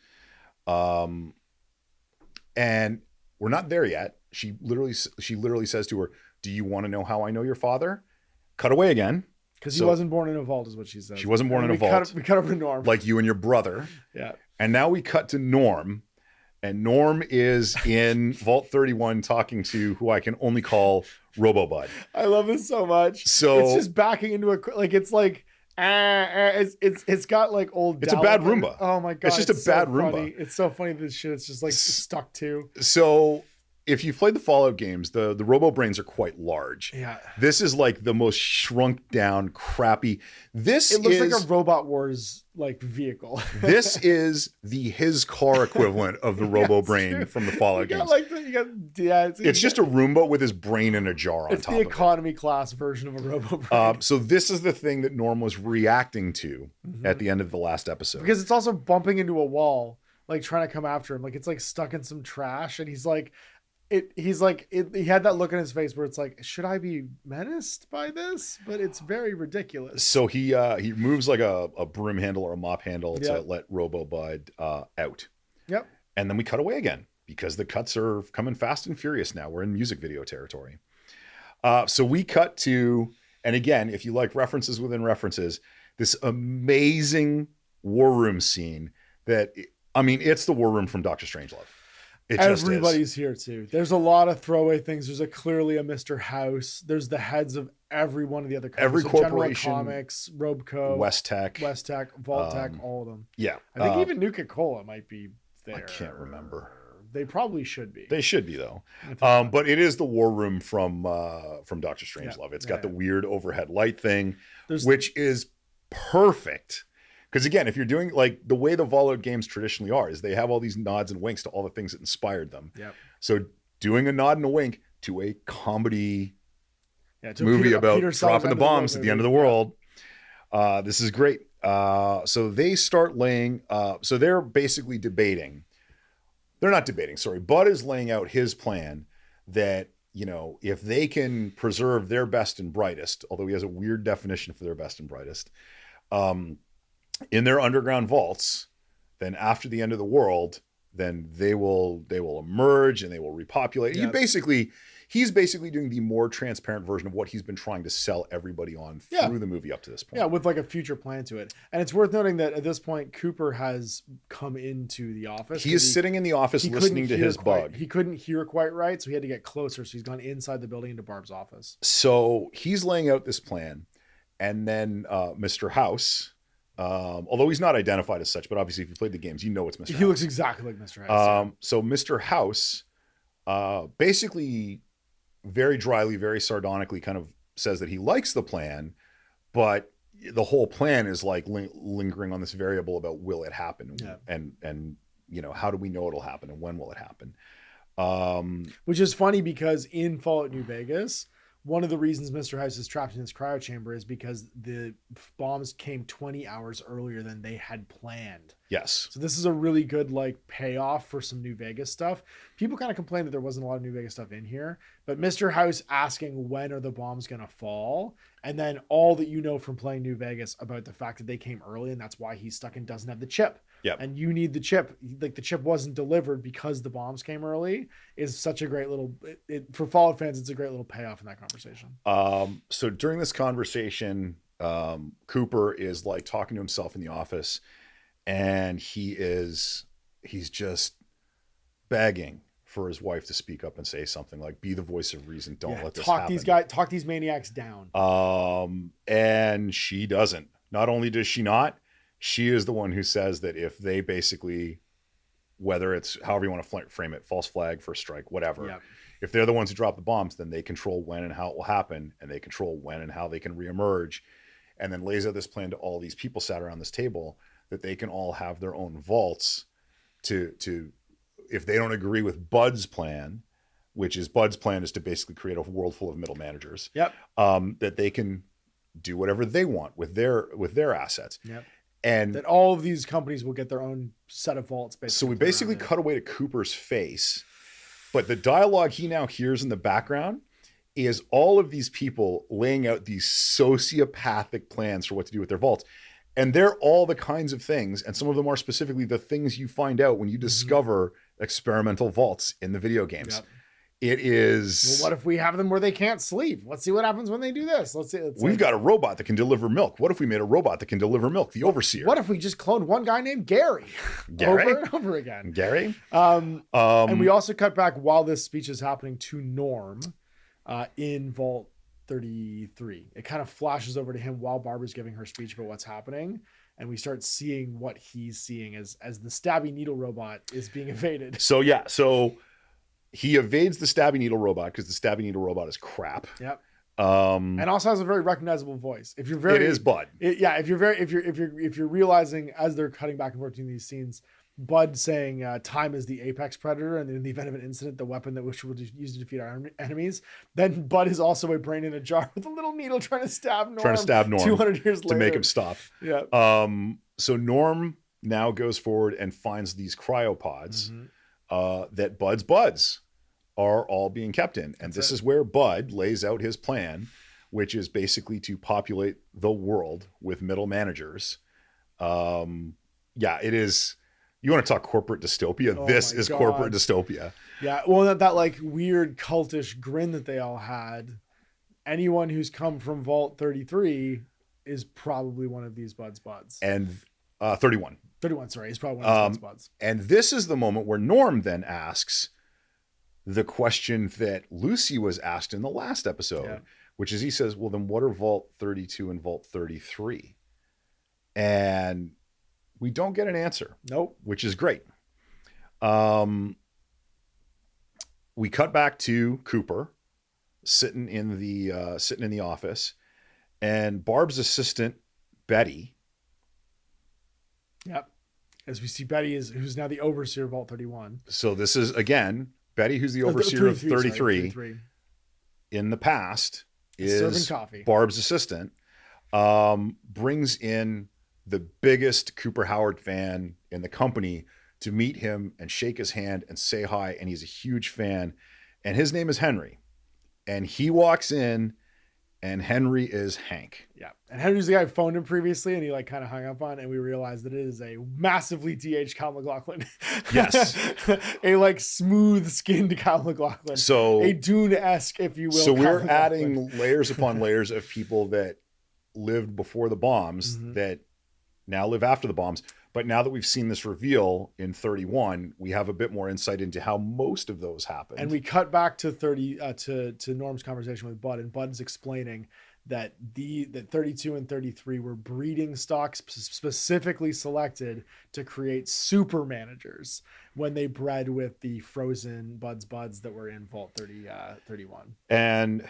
B: And we're not there yet. She literally says to her, "Do you want to know how I know your father?" Cut away again.
A: Because he wasn't born in a vault, is what she said.
B: She wasn't born in a vault.
A: We cut over to Norm.
B: Like you and your brother.
A: Yeah.
B: And now we cut to Norm. And Norm is in Vault 31 talking to who I can only call RoboBud.
A: I love this so much.
B: So
A: it's just backing into it's got like old.
B: It's a bad Roomba.
A: Oh my god!
B: It's just a bad Roomba.
A: Funny. It's so funny this shit. It's just like stuck to.
B: So if you've played the Fallout games, the Robo Brains are quite large.
A: Yeah.
B: This is like the most shrunk down, crappy.
A: It looks like a Robot Wars like vehicle.
B: This is his car equivalent of the Robo Brain from the Fallout games. It's just a Roomba with his brain in a jar on top of it.
A: It's the economy class version of a Robo Brain.
B: So this is the thing that Norm was reacting to at the end of the last episode.
A: Because it's also bumping into a wall, like trying to come after him. Like it's like stuck in some trash, and he's like, he had that look in his face where it's like, should I be menaced by this? But it's very ridiculous.
B: So he moves like a broom handle or a mop handle to let RoboBud out.
A: Yep.
B: And then we cut away again because the cuts are coming fast and furious now. We're in music video territory. So we cut to, and again, if you like references within references, this amazing war room scene it's the war room from Doctor Strangelove.
A: Everybody's here too. There's a lot of throwaway things. There's clearly a Mr. House. There's the heads of every one of the other companies.
B: Every corporation,
A: General Comics, Robco,
B: West Tech,
A: Vault Tech, all of them.
B: Yeah.
A: I think even Nuka-Cola might be there.
B: I can't remember.
A: They probably should be.
B: They should be though. But it is the war room from Doctor Strangelove. It's got the weird overhead light thing, which is perfect. Because again, if you're doing like the way the Fallout games traditionally are, is they have all these nods and winks to all the things that inspired them.
A: Yep.
B: So doing a nod and a wink to a comedy movie about dropping the bombs at the end of the world. This is great. So they start laying, so they're basically debating. They're not debating, sorry. Bud is laying out his plan that, you know, if they can preserve their best and brightest, although he has a weird definition for their best and brightest, in their underground vaults, then after the end of the world, then they will emerge and they will repopulate. Yep. He's basically doing the more transparent version of what he's been trying to sell everybody on through the movie up to this point.
A: Yeah, with like a future plan to it. And it's worth noting that at this point, Cooper has come into the office.
B: He is sitting in the office listening to his bug.
A: He couldn't hear quite right, so he had to get closer. So he's gone inside the building into Barb's office.
B: So he's laying out this plan. And then Mr. House, although he's not identified as such, but obviously if you played the games, you know it's Mr. House.
A: He looks exactly like Mr. House.
B: So Mr. House basically very dryly, very sardonically kind of says that he likes the plan, but the whole plan is like lingering on this variable about will it happen?
A: Yeah.
B: And you know, how do we know it'll happen and when will it happen?
A: Which is funny because in Fallout New Vegas, one of the reasons Mr. House is trapped in his cryo chamber is because the bombs came 20 hours earlier than they had planned.
B: Yes.
A: So this is a really good like payoff for some New Vegas stuff. People kind of complain that there wasn't a lot of New Vegas stuff in here, but Mr. House asking when are the bombs going to fall, and then all that you know from playing New Vegas about the fact that they came early and that's why he's stuck and doesn't have the chip.
B: Yep.
A: And you need the chip. Like the chip wasn't delivered because the bombs came early is such a great little, for Fallout fans, it's a great little payoff in that conversation.
B: So during this conversation, Cooper is like talking to himself in the office, and he's just begging for his wife to speak up and say something like, be the voice of reason. Don't let this happen.
A: Talk these maniacs down.
B: And she doesn't. Not only does she not, she is the one who says that if they basically, whether it's however you want to frame it, false flag, first strike, whatever,
A: Yep.
B: if they're the ones who drop the bombs, then they control when and how it will happen, and they control when and how they can reemerge, and then lays out this plan to all these people sat around this table that they can all have their own vaults to if they don't agree with Bud's plan, which is Bud's plan is to basically create a world full of middle managers.
A: Yep.
B: That they can do whatever they want with their assets.
A: Yep.
B: And
A: that all of these companies will get their own set of vaults. Basically.
B: So we basically cut away to Cooper's face, but the dialogue he now hears in the background is all of these people laying out these sociopathic plans for what to do with their vaults. And they're all the kinds of things, and some of them are specifically the things you find out when you discover experimental vaults in the video games. Yep. It is...
A: Well, what if we have them where they can't sleep? Let's see what happens when they do this.
B: We've got a robot that can deliver milk. What if we made a robot that can deliver milk? The Overseer.
A: What if we just cloned one guy named Gary?
B: Gary?
A: Over and over again.
B: Gary?
A: And we also cut back while this speech is happening to Norm in Vault 33. It kind of flashes over to him while Barbara's giving her speech about what's happening. And we start seeing what he's seeing as the stabby needle robot is being evaded.
B: So he evades the stabby needle robot because the stabby needle robot is crap.
A: Yep. And also has a very recognizable voice. If you're very,
B: it is Bud.
A: If you're realizing as they're cutting back and forth between these scenes, Bud saying time is the apex predator, and in the event of an incident, the weapon that which we'll use to defeat our enemies. Then Bud is also a brain in a jar with a little needle trying to stab Norm 200 years later
B: to make him stop.
A: Yeah.
B: So Norm now goes forward and finds these cryopods that Bud's buds are all being kept in. And this is where Bud lays out his plan, which is basically to populate the world with middle managers. It is... You want to talk corporate dystopia?
A: Oh,
B: this is corporate dystopia.
A: Yeah. Well, that like weird cultish grin that they all had. Anyone who's come from Vault 33 is probably one of these buds.
B: And 31.
A: 31, sorry. He's probably one of these buds.
B: And this is the moment where Norm then asks the question that Lucy was asked in the last episode, which is he says, well, then what are Vault 32 and Vault 33? And we don't get an answer.
A: Nope.
B: Which is great. And we cut back to Cooper sitting in the office, and Barb's assistant Betty.
A: Yep. As we see, Betty who's now the overseer of Vault 31.
B: So this is again Betty, who's the overseer of 33. In the past, is
A: serving coffee.
B: Barb's assistant. Brings in the biggest Cooper Howard fan in the company to meet him and shake his hand and say hi. And he's a huge fan. And his name is Henry. And he walks in, and Henry is Hank.
A: Yeah. And Henry's the guy who phoned him previously, and he like kind of hung up on, and we realized that it is a massively DH Kyle MacLachlan.
B: Yes.
A: A like smooth skinned Kyle MacLachlan.
B: So
A: a Dune-esque, if you will.
B: So
A: Kyle
B: we're
A: MacLachlan.
B: adding layers upon layers of people that lived before the bombs that now live after the bombs. But now that we've seen this reveal in 31, we have a bit more insight into how most of those happened.
A: And we cut back to 30 to Norm's conversation with Bud, and Bud's explaining that that 32 and 33 were breeding stocks specifically selected to create super managers when they bred with the frozen buds that were in Vault 31.
B: And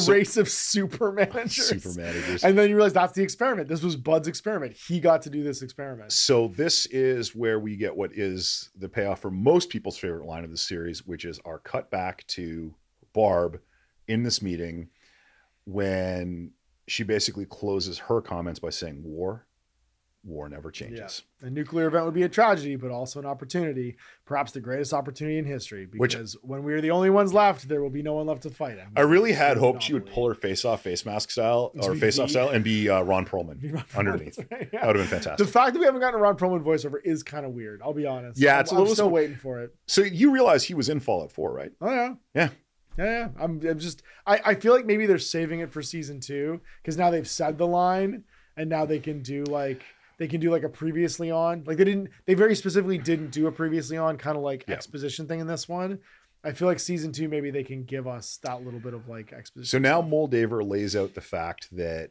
A: race of super managers.
B: Super managers.
A: And then you realize that's the experiment. This was Bud's experiment. He got to do this experiment.
B: So this is where we get what is the payoff for most people's favorite line of the series, which is our cut back to Barb in this meeting when she basically closes her comments by saying war never changes.
A: Yeah. A nuclear event would be a tragedy, but also an opportunity, perhaps the greatest opportunity in history, because when we are the only ones left, there will be no one left to fight.
B: I really had hoped she would pull her face off face mask style or face off style and be Ron Perlman underneath. Right, yeah. That would have been fantastic.
A: The fact that we haven't gotten a Ron Perlman voiceover is kind of weird. I'll be honest.
B: Yeah,
A: I'm still waiting for it.
B: So you realize he was in Fallout 4, right?
A: Oh yeah.
B: Yeah.
A: Yeah. I feel like maybe they're saving it for season 2 because now they've said the line and now they can do like a previously on. Like they very specifically didn't do a previously on kind of like exposition thing in this one. I feel like season 2, maybe they can give us that little bit of like exposition.
B: So now Moldaver lays out the fact that,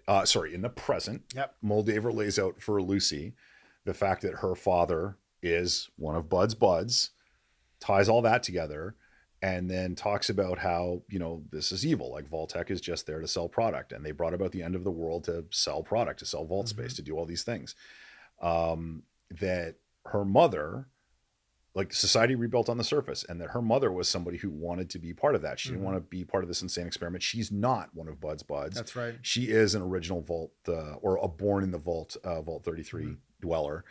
B: in the present, Moldaver lays out for Lucy the fact that her father is one of Bud's buds, ties all that together, and then talks about how, this is evil. Like Vault-Tec is just there to sell product. And they brought about the end of the world to sell product, to sell vault space, to do all these things. That her mother, like society rebuilt on the surface, and that her mother was somebody who wanted to be part of that. She didn't want to be part of this insane experiment. She's not one of Bud's buds.
A: That's right.
B: She is an original Vault or a born in the Vault 33 dweller.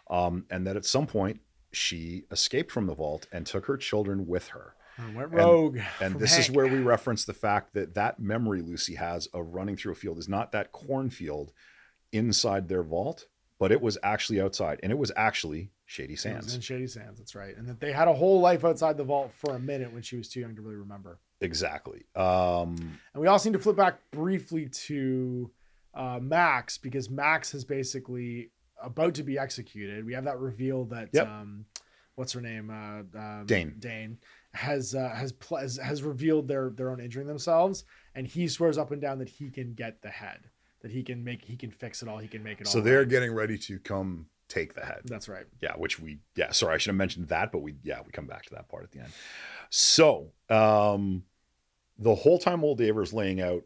B: And that at some point she escaped from the vault and took her children with her.
A: Went rogue.
B: And this is where we reference the fact that memory Lucy has of running through a field is not that cornfield inside their vault, but it was actually outside, and it was actually Shady Sands.
A: It was in Shady Sands, that's right. And that they had a whole life outside the vault for a minute when she was too young to really remember.
B: Exactly.
A: And we also need to flip back briefly to Max, because Max is basically about to be executed. We have that reveal that what's her name? Dane has revealed their own injuring themselves, and he swears up and down that he can get the head, that he can fix it all, he can make it all.
B: So they're getting ready to come take the head.
A: That's right.
B: Yeah, sorry, I should have mentioned that, but we come back to that part at the end. So the whole time Moldaver's laying out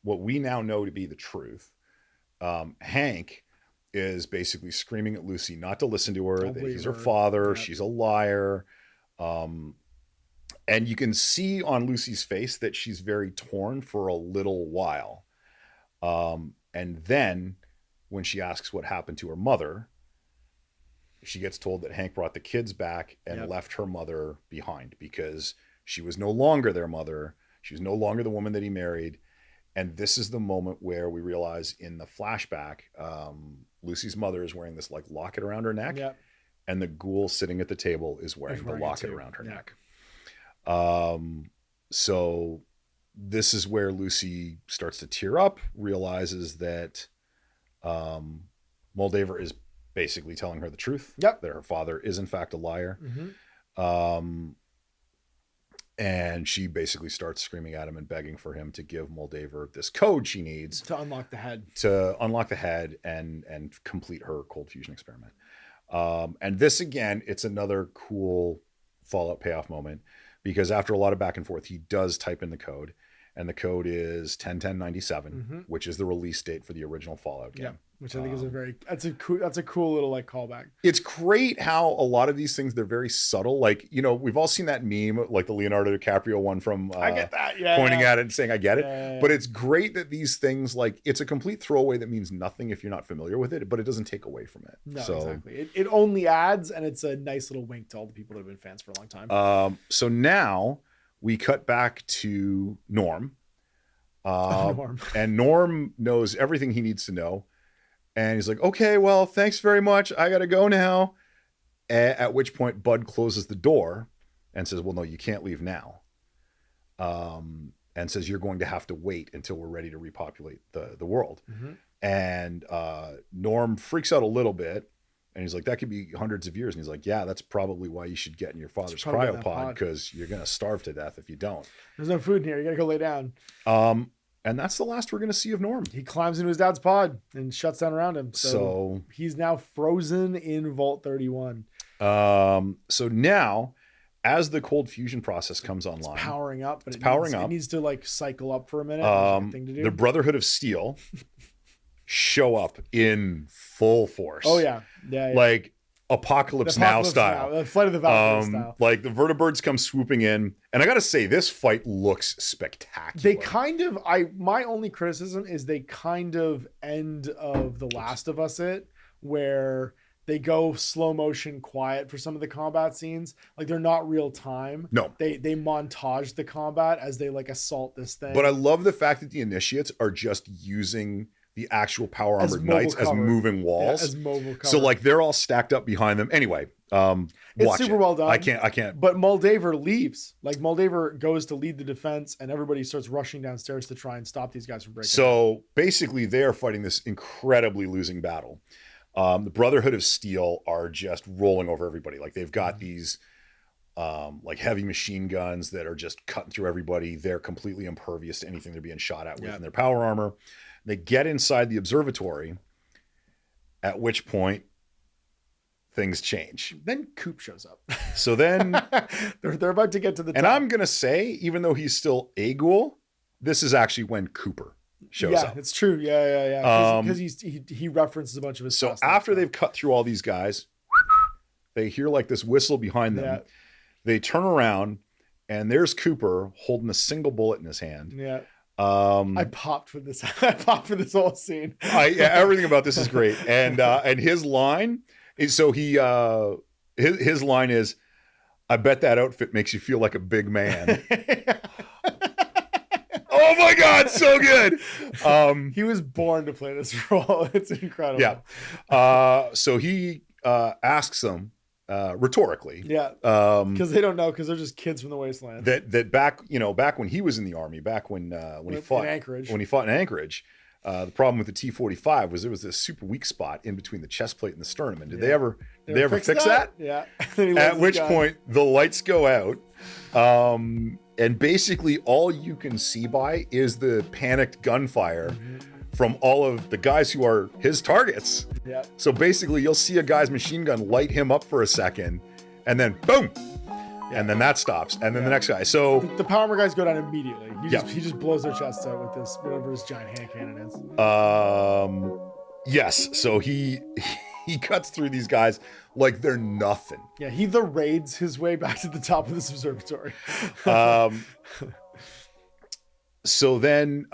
B: what we now know to be the truth, Hank is basically screaming at Lucy not to listen to her, that he's her father, she's a liar. And you can see on Lucy's face that she's very torn for a little while. And then when she asks what happened to her mother, she gets told that Hank brought the kids back and left her mother behind because she was no longer their mother. She was no longer the woman that he married. And this is the moment where we realize in the flashback, Lucy's mother is wearing this like locket around her neck, and the ghoul sitting at the table is wearing the locket around her neck. So this is where Lucy starts to tear up, realizes that Moldaver is basically telling her the truth, that her father is in fact a liar. And she basically starts screaming at him and begging for him to give Moldaver this code she needs
A: to unlock the head, and complete her cold fusion experiment. And this, again, it's another cool Fallout payoff moment,
B: because after a lot of back and forth, he does type in the code, and the code is 10/10/97, which is the release date for the original Fallout game.
A: Yeah, which I think is that's a cool little like callback.
B: It's great how a lot of these things, they're very subtle. Like, you know, we've all seen that meme, like the Leonardo DiCaprio one from
A: I get that,
B: pointing at it and saying, I get it.
A: Yeah.
B: But it's great that these things, like, it's a complete throwaway that means nothing if you're not familiar with it, but it doesn't take away from it.
A: No,
B: so,
A: exactly. It only adds, and it's a nice little wink to all the people that have been fans for a long time.
B: So now we cut back to Norm.
A: Norm.
B: And Norm knows everything he needs to know. And he's like, okay, well, thanks very much. I got to go now. At which point Bud closes the door and says, well, no, you can't leave now. And says, you're going to have to wait until we're ready to repopulate the world. And Norm freaks out a little bit. And he's like, that could be hundreds of years. And he's like, yeah, that's probably why you should get in your father's cryopod, because you're going to starve to death if you don't.
A: There's no food in here. You got to go lay down.
B: And that's the last we're going to see of Norm.
A: He climbs into his dad's pod and shuts down around him. So he's now frozen in Vault 31.
B: So now, as the cold fusion process comes online,
A: it's powering up, but it needs to like cycle up for a minute. Thing to do.
B: The Brotherhood of Steel show up in full force.
A: Oh yeah.
B: Like Apocalypse Now style.
A: The Flight of the Valkyrie style.
B: Like the vertibirds come swooping in, and I gotta say, this fight looks spectacular.
A: They kind of, my only criticism is they kind of end of The Last of Us where they go slow motion quiet for some of the combat scenes. Like they're not real time.
B: No.
A: They montage the combat as they like assault this thing.
B: But I love the fact that the initiates are just using the actual power armored knights as moving walls.
A: As mobile cover.
B: So like they're all stacked up behind them. Anyway,
A: it's super well done.
B: I can't.
A: But Moldaver leaves. Like Moldaver goes to lead the defense, and everybody starts rushing downstairs to try and stop these guys from breaking.
B: So basically, they are fighting this incredibly losing battle. The Brotherhood of Steel are just rolling over everybody. Like they've got these like heavy machine guns that are just cutting through everybody. They're completely impervious to anything they're being shot at with in their power armor. They get inside the observatory, at which point things change.
A: Then Coop shows up.
B: So then
A: they're about to get to the top.
B: And I'm going to say, even though he's still a ghoul, this is actually when Cooper shows up.
A: Yeah, it's true. Yeah. Because he references a bunch of his
B: stuff. So after they've cut through all these guys, they hear like this whistle behind them. Yeah. They turn around, and there's Cooper holding a single bullet in his hand.
A: Yeah. I popped for this. I popped for this whole scene.
B: Everything about this is great, and his line is his line is, "I bet that outfit makes you feel like a big man." Oh my God, so good.
A: He was born to play this role. It's incredible.
B: Yeah. So he asks them rhetorically.
A: Yeah. Because they don't know, because they're just kids from the wasteland.
B: That back when he was in the army, back when he fought in Anchorage, the problem with the T-45 was there was this super weak spot in between the chest plate and the sternum. And did they ever fix that?
A: Yeah.
B: At which point the lights go out. And basically all you can see by is the panicked gunfire from all of the guys who are his targets.
A: Yeah.
B: So basically you'll see a guy's machine gun light him up for a second, and then boom. Yeah. And then that stops. And then the next guy. So
A: the power armor guys go down immediately. He just blows their chests out with this, whatever his giant hand cannon is.
B: Yes. So he cuts through these guys like they're nothing.
A: Yeah, he raids his way back to the top of this observatory.
B: So then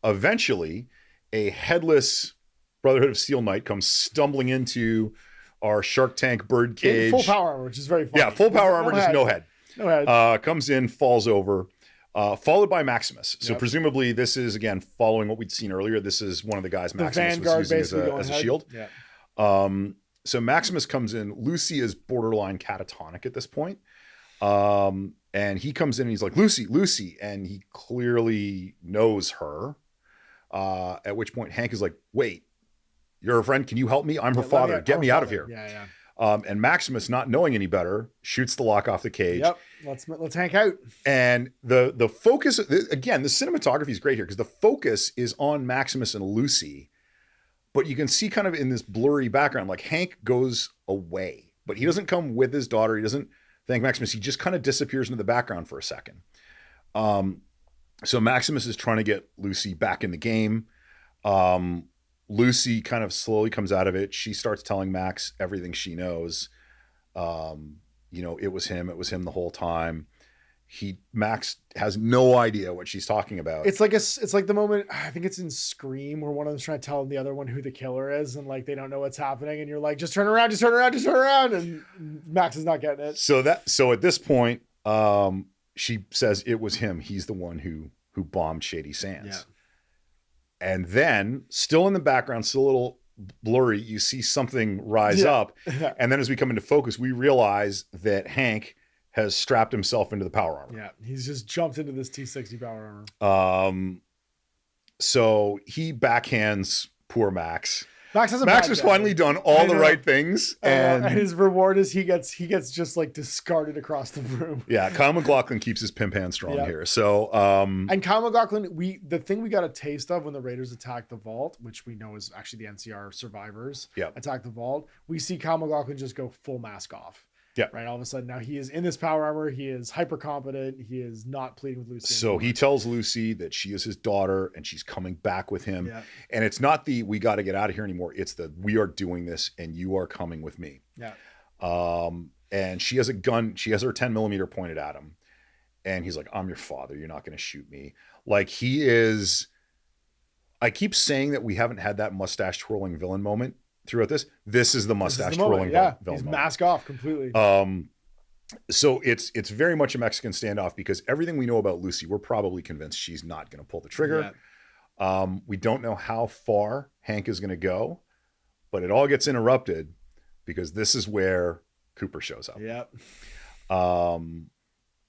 B: eventually a headless Brotherhood of Steel Knight comes stumbling into our Shark Tank bird cage.
A: In full power armor, which is very funny.
B: Yeah, full power armor, just no head.
A: No head.
B: Comes in, falls over, followed by Maximus. So presumably this is, again, following what we'd seen earlier. This is one of the guys Maximus was using as a shield.
A: Yeah.
B: So Maximus comes in. Lucy is borderline catatonic at this point. And he comes in and he's like, Lucy. And he clearly knows her. At which point Hank is like, wait, you're a friend. Can you help me? I'm her father. Get me out of here.
A: Yeah.
B: And Maximus, not knowing any better, shoots the lock off the cage.
A: Yep. Let's Hank out.
B: And the focus, again, the cinematography is great here because the focus is on Maximus and Lucy, but you can see kind of in this blurry background, like Hank goes away, but he doesn't come with his daughter. He doesn't thank Maximus. He just kind of disappears into the background for a second. So Maximus is trying to get Lucy back in the game. Lucy kind of slowly comes out of it. She starts telling Max everything she knows. It was him the whole time. Max has no idea what she's talking about.
A: It's like the moment, I think it's in Scream, where one of them's trying to tell the other one who the killer is, and like they don't know what's happening, and you're like, just turn around, and Max is not getting it.
B: So at this point, she says it was him. He's the one who bombed Shady Sands. Yeah. And then, still in the background, still a little blurry, you see something rise up, and then as we come into focus, we realize that Hank has strapped himself into the power armor.
A: Yeah, he's just jumped into this T-60 power
B: armor. So he backhands poor Max.
A: Max
B: has finally done all the right things, and
A: his reward is he gets just like discarded across the room.
B: Yeah, Kyle MacLachlan keeps his pimp hand strong here. So
A: and Kyle MacLachlan, the thing we got a taste of when the Raiders attacked the vault, which we know is actually the NCR survivors, attack the vault. We see Kyle MacLachlan just go full mask off. Yeah. Right. All of a sudden now he is in this power armor. He is hyper competent. He is not pleading with Lucy.
B: So he tells Lucy that she is his daughter and she's coming back with him. Yeah. And it's not we got to get out of here anymore. It's we are doing this and you are coming with me.
A: Yeah.
B: And she has a gun. She has her 10 millimeter pointed at him. And he's like, I'm your father. You're not going to shoot me. Like he is. I keep saying that we haven't had that mustache twirling villain moment throughout this. This is the mustache twirling villain.
A: He's mask off completely.
B: So it's very much a Mexican standoff because everything we know about Lucy, we're probably convinced she's not going to pull the trigger. Yeah. We don't know how far Hank is going to go, but it all gets interrupted because this is where Cooper shows up.
A: Yep.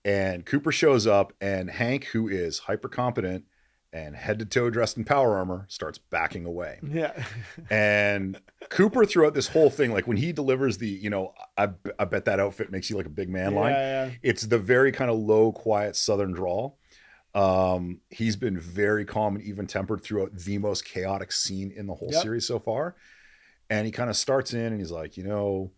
B: And Cooper shows up, and Hank, who is hyper competent and head to toe dressed in power armor, starts backing away.
A: Yeah.
B: And Cooper, throughout this whole thing, like when he delivers I bet that outfit makes you like a big man line.
A: Yeah.
B: It's the very kind of low, quiet Southern drawl. He's been very calm and even tempered throughout the most chaotic scene in the whole series so far. And he kind of starts in and he's like, I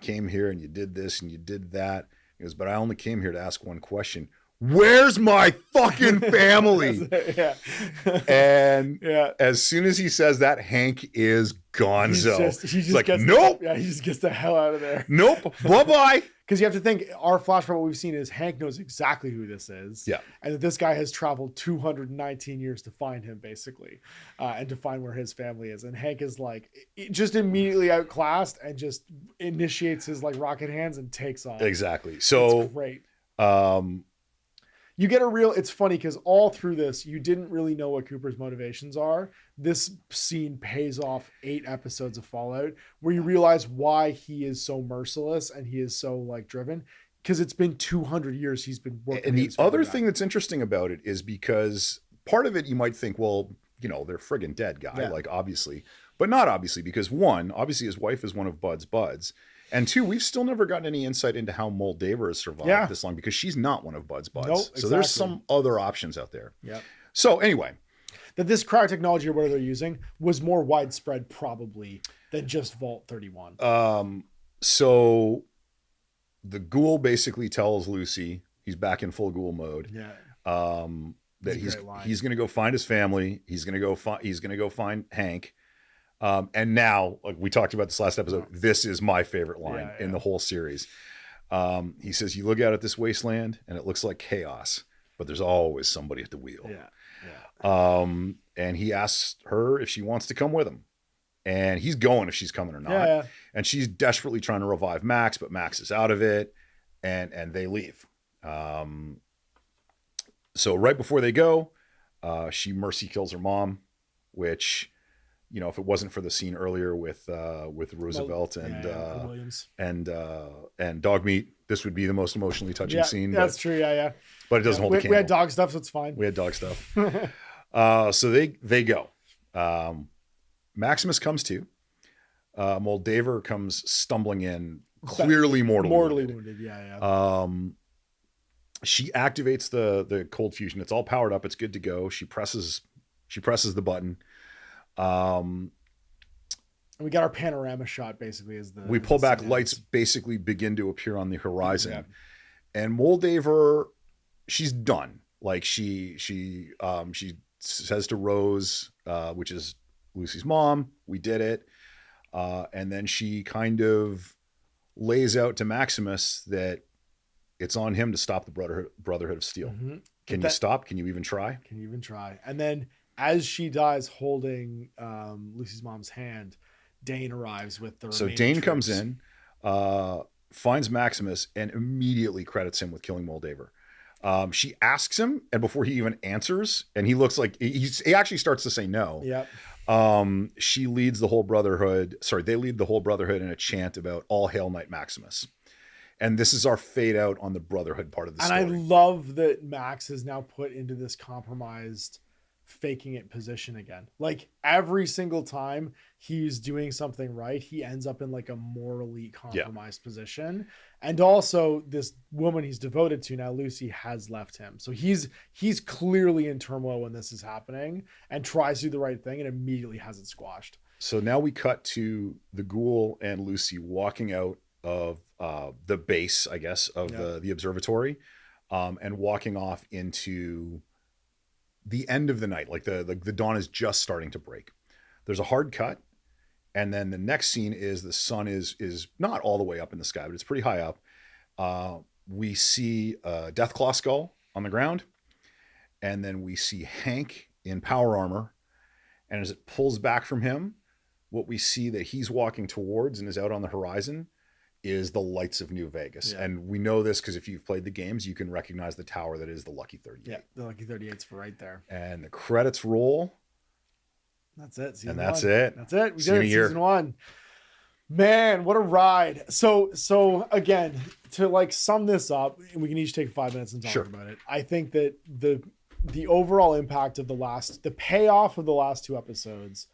B: came here and you did this and you did that. He goes, but I only came here to ask one question. Where's my fucking family?
A: Yeah.
B: And as soon as he says that, Hank is gonzo.
A: He's
B: like, nope.
A: Yeah, he just gets the hell out of there.
B: Nope. Bye-bye.
A: Because you have to think, our flashback, what we've seen is Hank knows exactly who this is.
B: Yeah.
A: And that this guy has traveled 219 years to find him, basically, and to find where his family is. And Hank is like, just immediately outclassed and just initiates his like rocket hands and takes off.
B: Exactly. So
A: it's great. You get it's funny because all through this, you didn't really know what Cooper's motivations are. This scene pays off 8 episodes of Fallout where you realize why he is so merciless and he is so like driven, because it's been 200 years he's been working.
B: And the other thing that's interesting about it is because part of it, you might think, well, they're friggin' dead guy, like obviously, but not obviously, because one, obviously his wife is one of Bud's buds. And 2, we've still never gotten any insight into how Moldaver has survived this long because she's not one of Bud's buds.
A: Nope, exactly.
B: So there's some other options out there.
A: Yeah.
B: So anyway.
A: That this cryotechnology or whatever they're using was more widespread probably than just Vault 31.
B: So the ghoul basically tells Lucy, he's back in full ghoul mode.
A: Yeah.
B: That he's going to go find his family. He's going to go find Hank. And now, like we talked about this last episode, this is my favorite line in the whole series. He says, you look out at this wasteland and it looks like chaos, but there's always somebody at the wheel. And he asks her if she wants to come with him. And he's going if she's coming or not.
A: Yeah.
B: And she's desperately trying to revive Max, but Max is out of it. And they leave. So right before they go, she mercy kills her mom, which... if it wasn't for the scene earlier with Roosevelt and
A: Williams
B: and Dogmeat, this would be the most emotionally touching scene.
A: That's true. Yeah.
B: But it doesn't hold the candle.
A: We had dog stuff, so it's fine.
B: We had dog stuff. So they go. Maximus comes to. Moldaver comes stumbling in, clearly mortally wounded.
A: Yeah.
B: She activates the cold fusion. It's all powered up. It's good to go. She presses the button.
A: And we got our panorama shot basically as the
B: We pull back,
A: scene
B: lights
A: ends.
B: basically begin to appear on the horizon.
A: Yeah.
B: And Moldaver, she's done. Like she says to Rose, which is Lucy's mom, we did it. And then she kind of lays out to Maximus that it's on him to stop the Brotherhood of Steel.
A: Mm-hmm.
B: Can you stop? Can you even try?
A: Can you even try? And then as she dies holding Lucy's mom's hand, Dane arrives with the
B: So
A: remaining
B: Dane
A: troops.
B: comes in, finds Maximus, and immediately credits him with killing Moldaver. She asks him, and before he even answers, and he looks like he actually starts to say no.
A: Yep.
B: She leads the whole Brotherhood. Sorry, they lead the whole Brotherhood in a chant about "All Hail Knight Maximus." And this is our fade out on the Brotherhood part of the story.
A: And I love that Max is now put into this compromised, faking it position again. Like every single time he's doing something right, he ends up in like a morally compromised position. And also this woman he's devoted to now, Lucy, has left him. So he's clearly in turmoil when this is happening and tries to do the right thing and immediately has it squashed.
B: So now we cut to the Ghoul and Lucy walking out of the base, I guess, of the observatory, and walking off into the end of the night. Like the dawn is just starting to break. There's a hard cut, and then the next scene is the sun is not all the way up in the sky, but it's pretty high up. We see a Deathclaw skull on the ground, and then we see Hank in power armor, and as it pulls back from him, what we see that he's walking towards and is out on the horizon is the lights of New Vegas. Yeah. And we know this because if you've played the games, you can recognize the tower that is the Lucky 38.
A: Yeah, the Lucky 38's right there.
B: And the credits roll.
A: That's it.
B: And that's it.
A: That's it. We did it. Season 1. Man, what a ride. So again, to like sum this up, and we can each take 5 minutes and talk about it. I think that the overall impact of the payoff of the last 2 episodes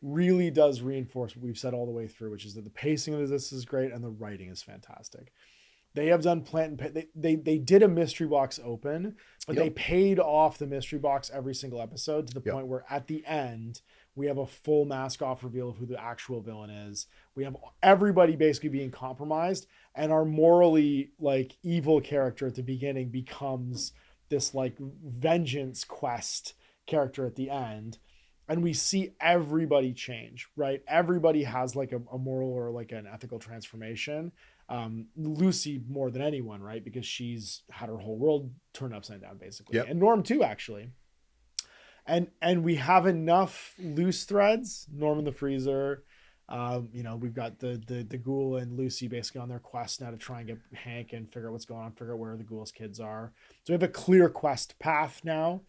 A: really does reinforce what we've said all the way through, which is that the pacing of this is great and the writing is fantastic. They have done plant and they did a mystery box open, but they paid off the mystery box every single episode to the point where at the end we have a full mask off reveal of who the actual villain is. We have everybody basically being compromised, and our morally like evil character at the beginning becomes this like vengeance quest character at the end. And we see everybody change, right? Everybody has like a moral or like an ethical transformation. Lucy more than anyone, right? Because she's had her whole world turned upside down, basically. Yep. And Norm too, actually. And we have enough loose threads. Norm in the freezer. We've got the Ghoul and Lucy basically on their quest now to try and get Hank and figure out what's going on, figure out where the Ghoul's kids are. So we have a clear quest path now.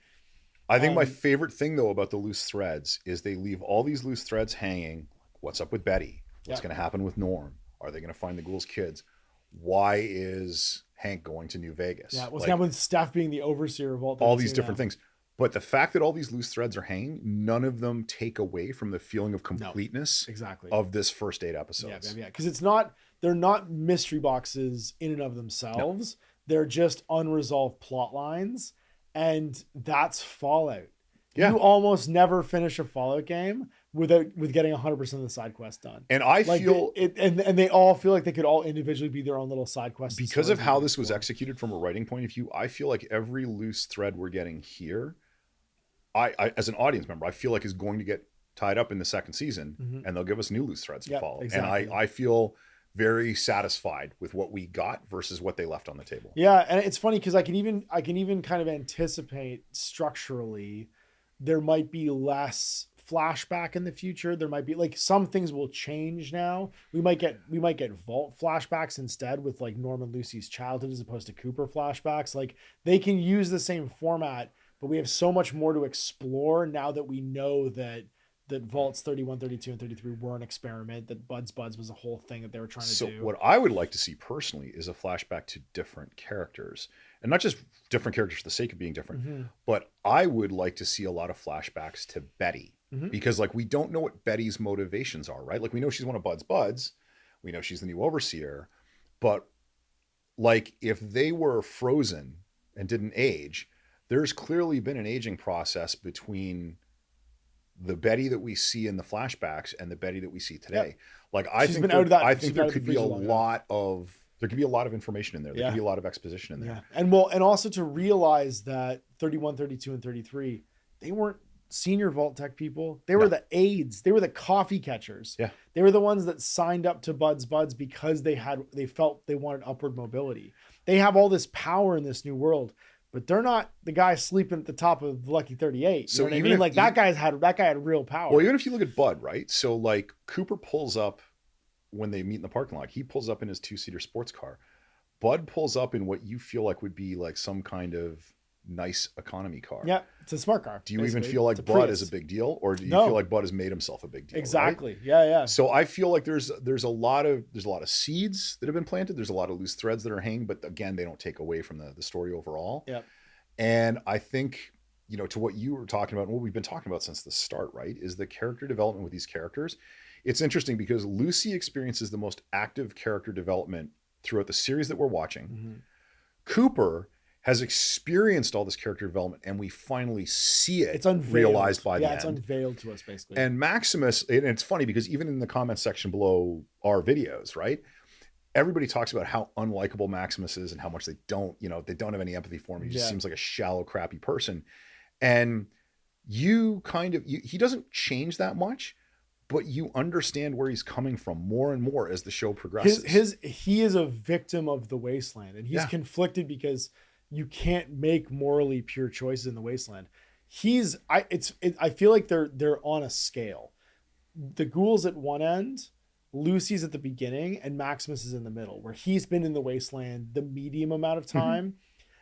B: I think my favorite thing, though, about the loose threads is they leave all these loose threads hanging. What's up with Betty? What's going to happen with Norm? Are they going to find the Ghoul's kids? Why is Hank going to New Vegas?
A: Yeah, what's going to happen with Steph being the overseer of
B: all these different things? But the fact that all these loose threads are hanging, none of them take away from the feeling of completeness of this first 8 episodes.
A: Yeah, because they're not mystery boxes in and of themselves. No. They're just unresolved plot lines. And that's Fallout. Yeah. You almost never finish a Fallout game with getting 100% of the side quest done.
B: And I feel
A: and they all feel like they could all individually be their own little side quests.
B: Because of how this was executed from a writing point of view, I feel like every loose thread we're getting here, I as an audience member, I feel like is going to get tied up in the second season, and they'll give us new loose threads to follow. Exactly. And I feel very satisfied with what we got versus what they left on the table.
A: Yeah, and it's funny because I can even kind of anticipate structurally there might be less flashback in the future. There might be like some things will change now. We might get Vault flashbacks instead with like Norm and Lucy's childhood as opposed to Cooper flashbacks. Like they can use the same format, but we have so much more to explore now that we know that Vaults 31, 32, and 33 were an experiment, that Buds was a whole thing that they were trying to do.
B: So what I would like to see personally is a flashback to different characters. And not just different characters for the sake of being different, but I would like to see a lot of flashbacks to Betty. Because like we don't know what Betty's motivations are, right? Like we know she's one of Buds. We know she's the new overseer. But like if they were frozen and didn't age, there's clearly been an aging process between the Betty that we see in the flashbacks and the Betty that we see today. Like I
A: She's
B: think
A: been out of that-
B: I
A: she's
B: think
A: been out
B: there
A: of the
B: could be a
A: freezer long enough.
B: lot of information in there. There
A: Yeah.
B: could be a lot of exposition in there.
A: Yeah. And also to realize that 31, 32, and 33, they weren't senior Vault Tech people. They were the aides. They were the coffee catchers.
B: Yeah.
A: They were the ones that signed up to Buds because they felt they wanted upward mobility. They have all this power in this new world, but they're not the guy sleeping at the top of Lucky 38.
B: So
A: You know what
B: even
A: I mean?
B: if
A: Like that guy had real power.
B: Well, even if you look at Bud, right? So like Cooper pulls up when they meet in the parking lot. He pulls up in his 2-seater sports car. Bud pulls up in what you feel like would be like some kind of nice economy car.
A: Yeah, it's a smart car.
B: Do you even feel like Bud is a big deal, or do you feel like Bud has made himself a big deal?
A: Exactly.
B: Right?
A: Yeah.
B: So I feel like there's a lot of seeds that have been planted. There's a lot of loose threads that are hanging, but again, they don't take away from the story overall.
A: Yeah.
B: And I think, to what you were talking about and what we've been talking about since the start, right, is the character development with these characters. It's interesting because Lucy experiences the most active character development throughout the series that we're watching.
A: Mm-hmm.
B: Cooper has experienced all this character development, and we finally see it.
A: It's unveiled.
B: Realized by the end.
A: Yeah, it's unveiled to us basically.
B: And Maximus, and it's funny because even in the comment section below our videos, right, everybody talks about how unlikable Maximus is and how much they don't have any empathy for him. He just seems like a shallow, crappy person. And he doesn't change that much, but you understand where he's coming from more and more as the show progresses.
A: He is a victim of the wasteland, and he's conflicted because you can't make morally pure choices in the wasteland. I feel like they're on a scale. The ghoul's at one end, Lucy's at the beginning, and Maximus is in the middle, where he's been in the wasteland the medium amount of time.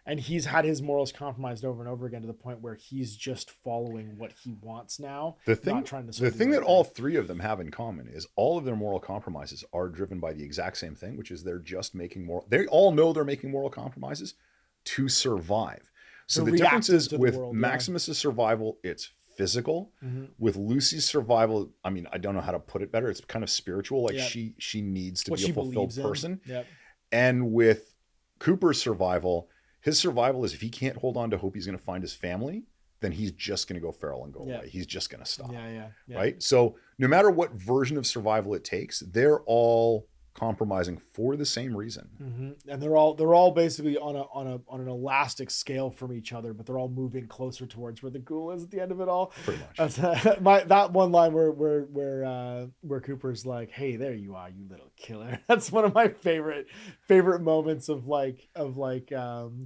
A: And he's had his morals compromised over and over again to the point where he's just following what he wants now.
B: The thing that all three of them have in common is all of their moral compromises are driven by the exact same thing, which is they're just they all know they're making moral compromises to survive. So the difference is with Maximus's survival, it's physical. With Lucy's survival, I mean, I don't know how to put it better. It's kind of spiritual. Like she needs to be a fulfilled person. And with Cooper's survival, his survival is if he can't hold on to hope he's going to find his family, then he's just going to go feral and go away. He's just going to stop. Right? So no matter what version of survival it takes, they're all compromising for the same reason.
A: And they're all basically on an elastic scale from each other, but they're all moving closer towards where the ghoul is at the end of it all.
B: Pretty much.
A: That one line where Cooper's like, "Hey, there you are, you little killer." That's one of my favorite moments of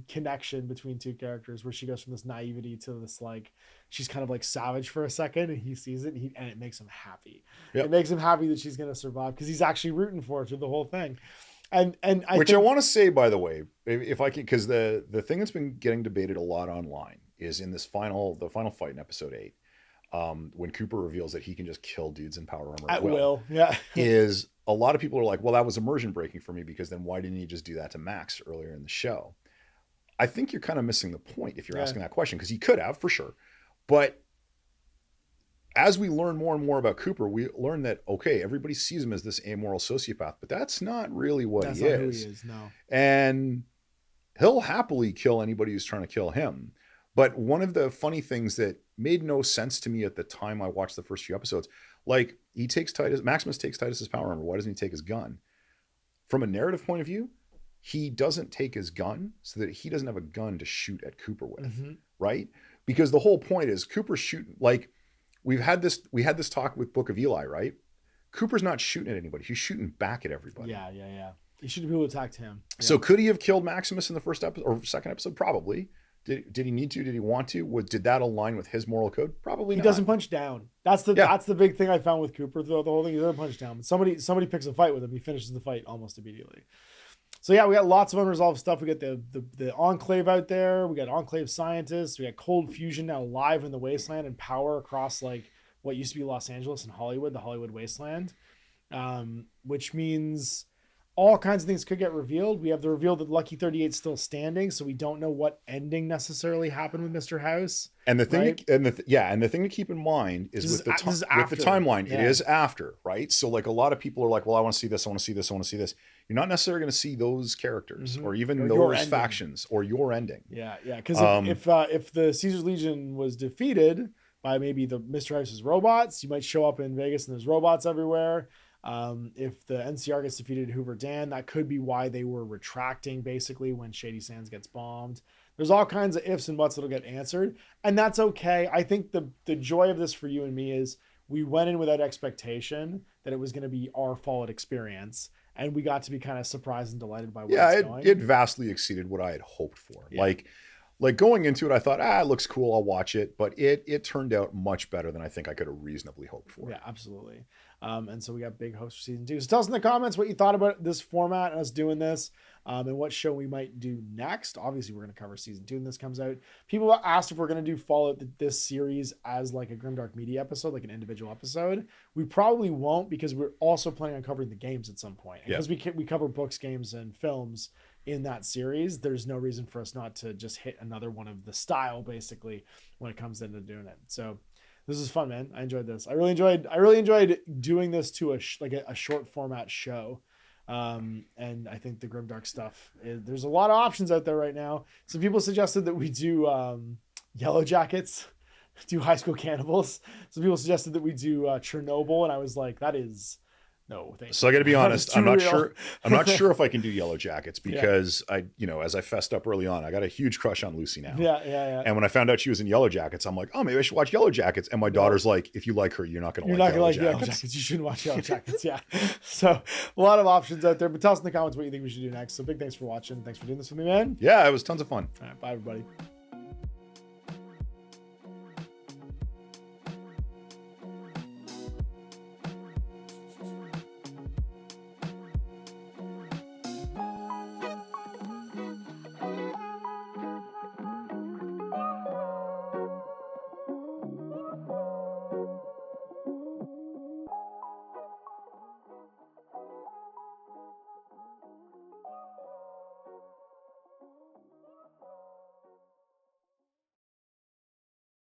A: connection between two characters, where she goes from this naivety to this she's kind of like savage for a second, and he sees it, and it makes him happy. It makes him happy that she's going to survive because he's actually rooting for her through the whole thing. I want to say, by the way, if I can, because the thing that's been getting debated a lot online is in the final fight in episode 8, when Cooper reveals that he can just kill dudes in power armor at will. Yeah,
B: is a lot of people are like, well, that was immersion breaking for me, because then why didn't he just do that to Max earlier in the show? I think you're kind of missing the point if you're asking that question, because he could have, for sure. But as we learn more and more about Cooper, we learn that, okay, everybody sees him as this amoral sociopath, but that's not really what he is. That's not who he is, no. And he'll happily kill anybody who's trying to kill him. But one of the funny things that made no sense to me at the time I watched the first few episodes, like Maximus takes Titus's power armor. Why doesn't he take his gun? From a narrative point of view, he doesn't take his gun so that he doesn't have a gun to shoot at Cooper with, right? Because the whole point is Cooper's shooting, like we had this talk with Book of Eli, right? Cooper's not shooting at anybody. He's shooting back at everybody.
A: Yeah. He's shooting people who attacked him. Yeah.
B: So could he have killed Maximus in the first episode or second episode? Probably. Did he need to? Did he want to? Did that align with his moral code? Probably not.
A: He doesn't punch down. That's the big thing I found with Cooper throughout the whole thing. He doesn't punch down. Somebody picks a fight with him, he finishes the fight almost immediately. So yeah, we got lots of unresolved stuff. We got the Enclave out there. We got Enclave scientists. We got Cold Fusion now live in the wasteland and power across like what used to be Los Angeles and Hollywood, the Hollywood wasteland, which means all kinds of things could get revealed. We have the reveal that Lucky 38 is still standing, so we don't know what ending necessarily happened with Mr. House. And the thing, right? and the thing to keep in mind is with the timeline, it is after, right? So like a lot of people are like, well, I want to see this, I want to see this, I want to see this. You're not necessarily going to see those characters or even those factions or your ending. Yeah. Because if the Caesar's Legion was defeated, by maybe the Mr. House's robots. You might show up in Vegas and there's robots everywhere. If the NCR gets defeated at Hoover Dam, that could be why they were retracting basically when Shady Sands gets bombed. There's all kinds of ifs and buts that'll get answered, and that's okay. I think the joy of this for you and me is we went in without expectation that it was going to be our Fallout experience, and we got to be kind of surprised and delighted by where it's going.
B: It vastly exceeded what I had hoped for. Yeah. Like going into it, I thought, it looks cool, I'll watch it, but it turned out much better than I think I could have reasonably hoped for.
A: Yeah, absolutely. And so we got big hopes for season 2. So tell us in the comments what you thought about this format and us doing this, and what show we might do next. Obviously, we're going to cover season 2 when this comes out. People asked if we're going to do Fallout this series as like a Grimdark Media episode, like an individual episode. We probably won't, because we're also planning on covering the games at some point. Because we cover books, games, and films in that series, there's no reason for us not to just hit another one of the style basically when it comes into doing it. So this is fun, man. I enjoyed this. I really enjoyed doing this to a short format show. And I think the Grimdark stuff there's a lot of options out there right now. Some people suggested that we do Yellow Jackets, do High School Cannibals. Some people suggested that we do Chernobyl, and I was like, that is no, thank you.
B: So I got to be honest, I'm not sure if I can do Yellow Jackets, because as I fessed up early on, I got a huge crush on Lucy now.
A: Yeah.
B: And when I found out she was in Yellow Jackets, I'm like, oh, maybe I should watch Yellow Jackets. And my daughter's like, if you like her, you're not going to like Yellow Jackets.
A: You shouldn't watch Yellow Jackets. Yeah. So a lot of options out there, but tell us in the comments what you think we should do next. So big thanks for watching. Thanks for doing this with me, man.
B: Yeah, it was tons of fun.
A: All right, bye everybody.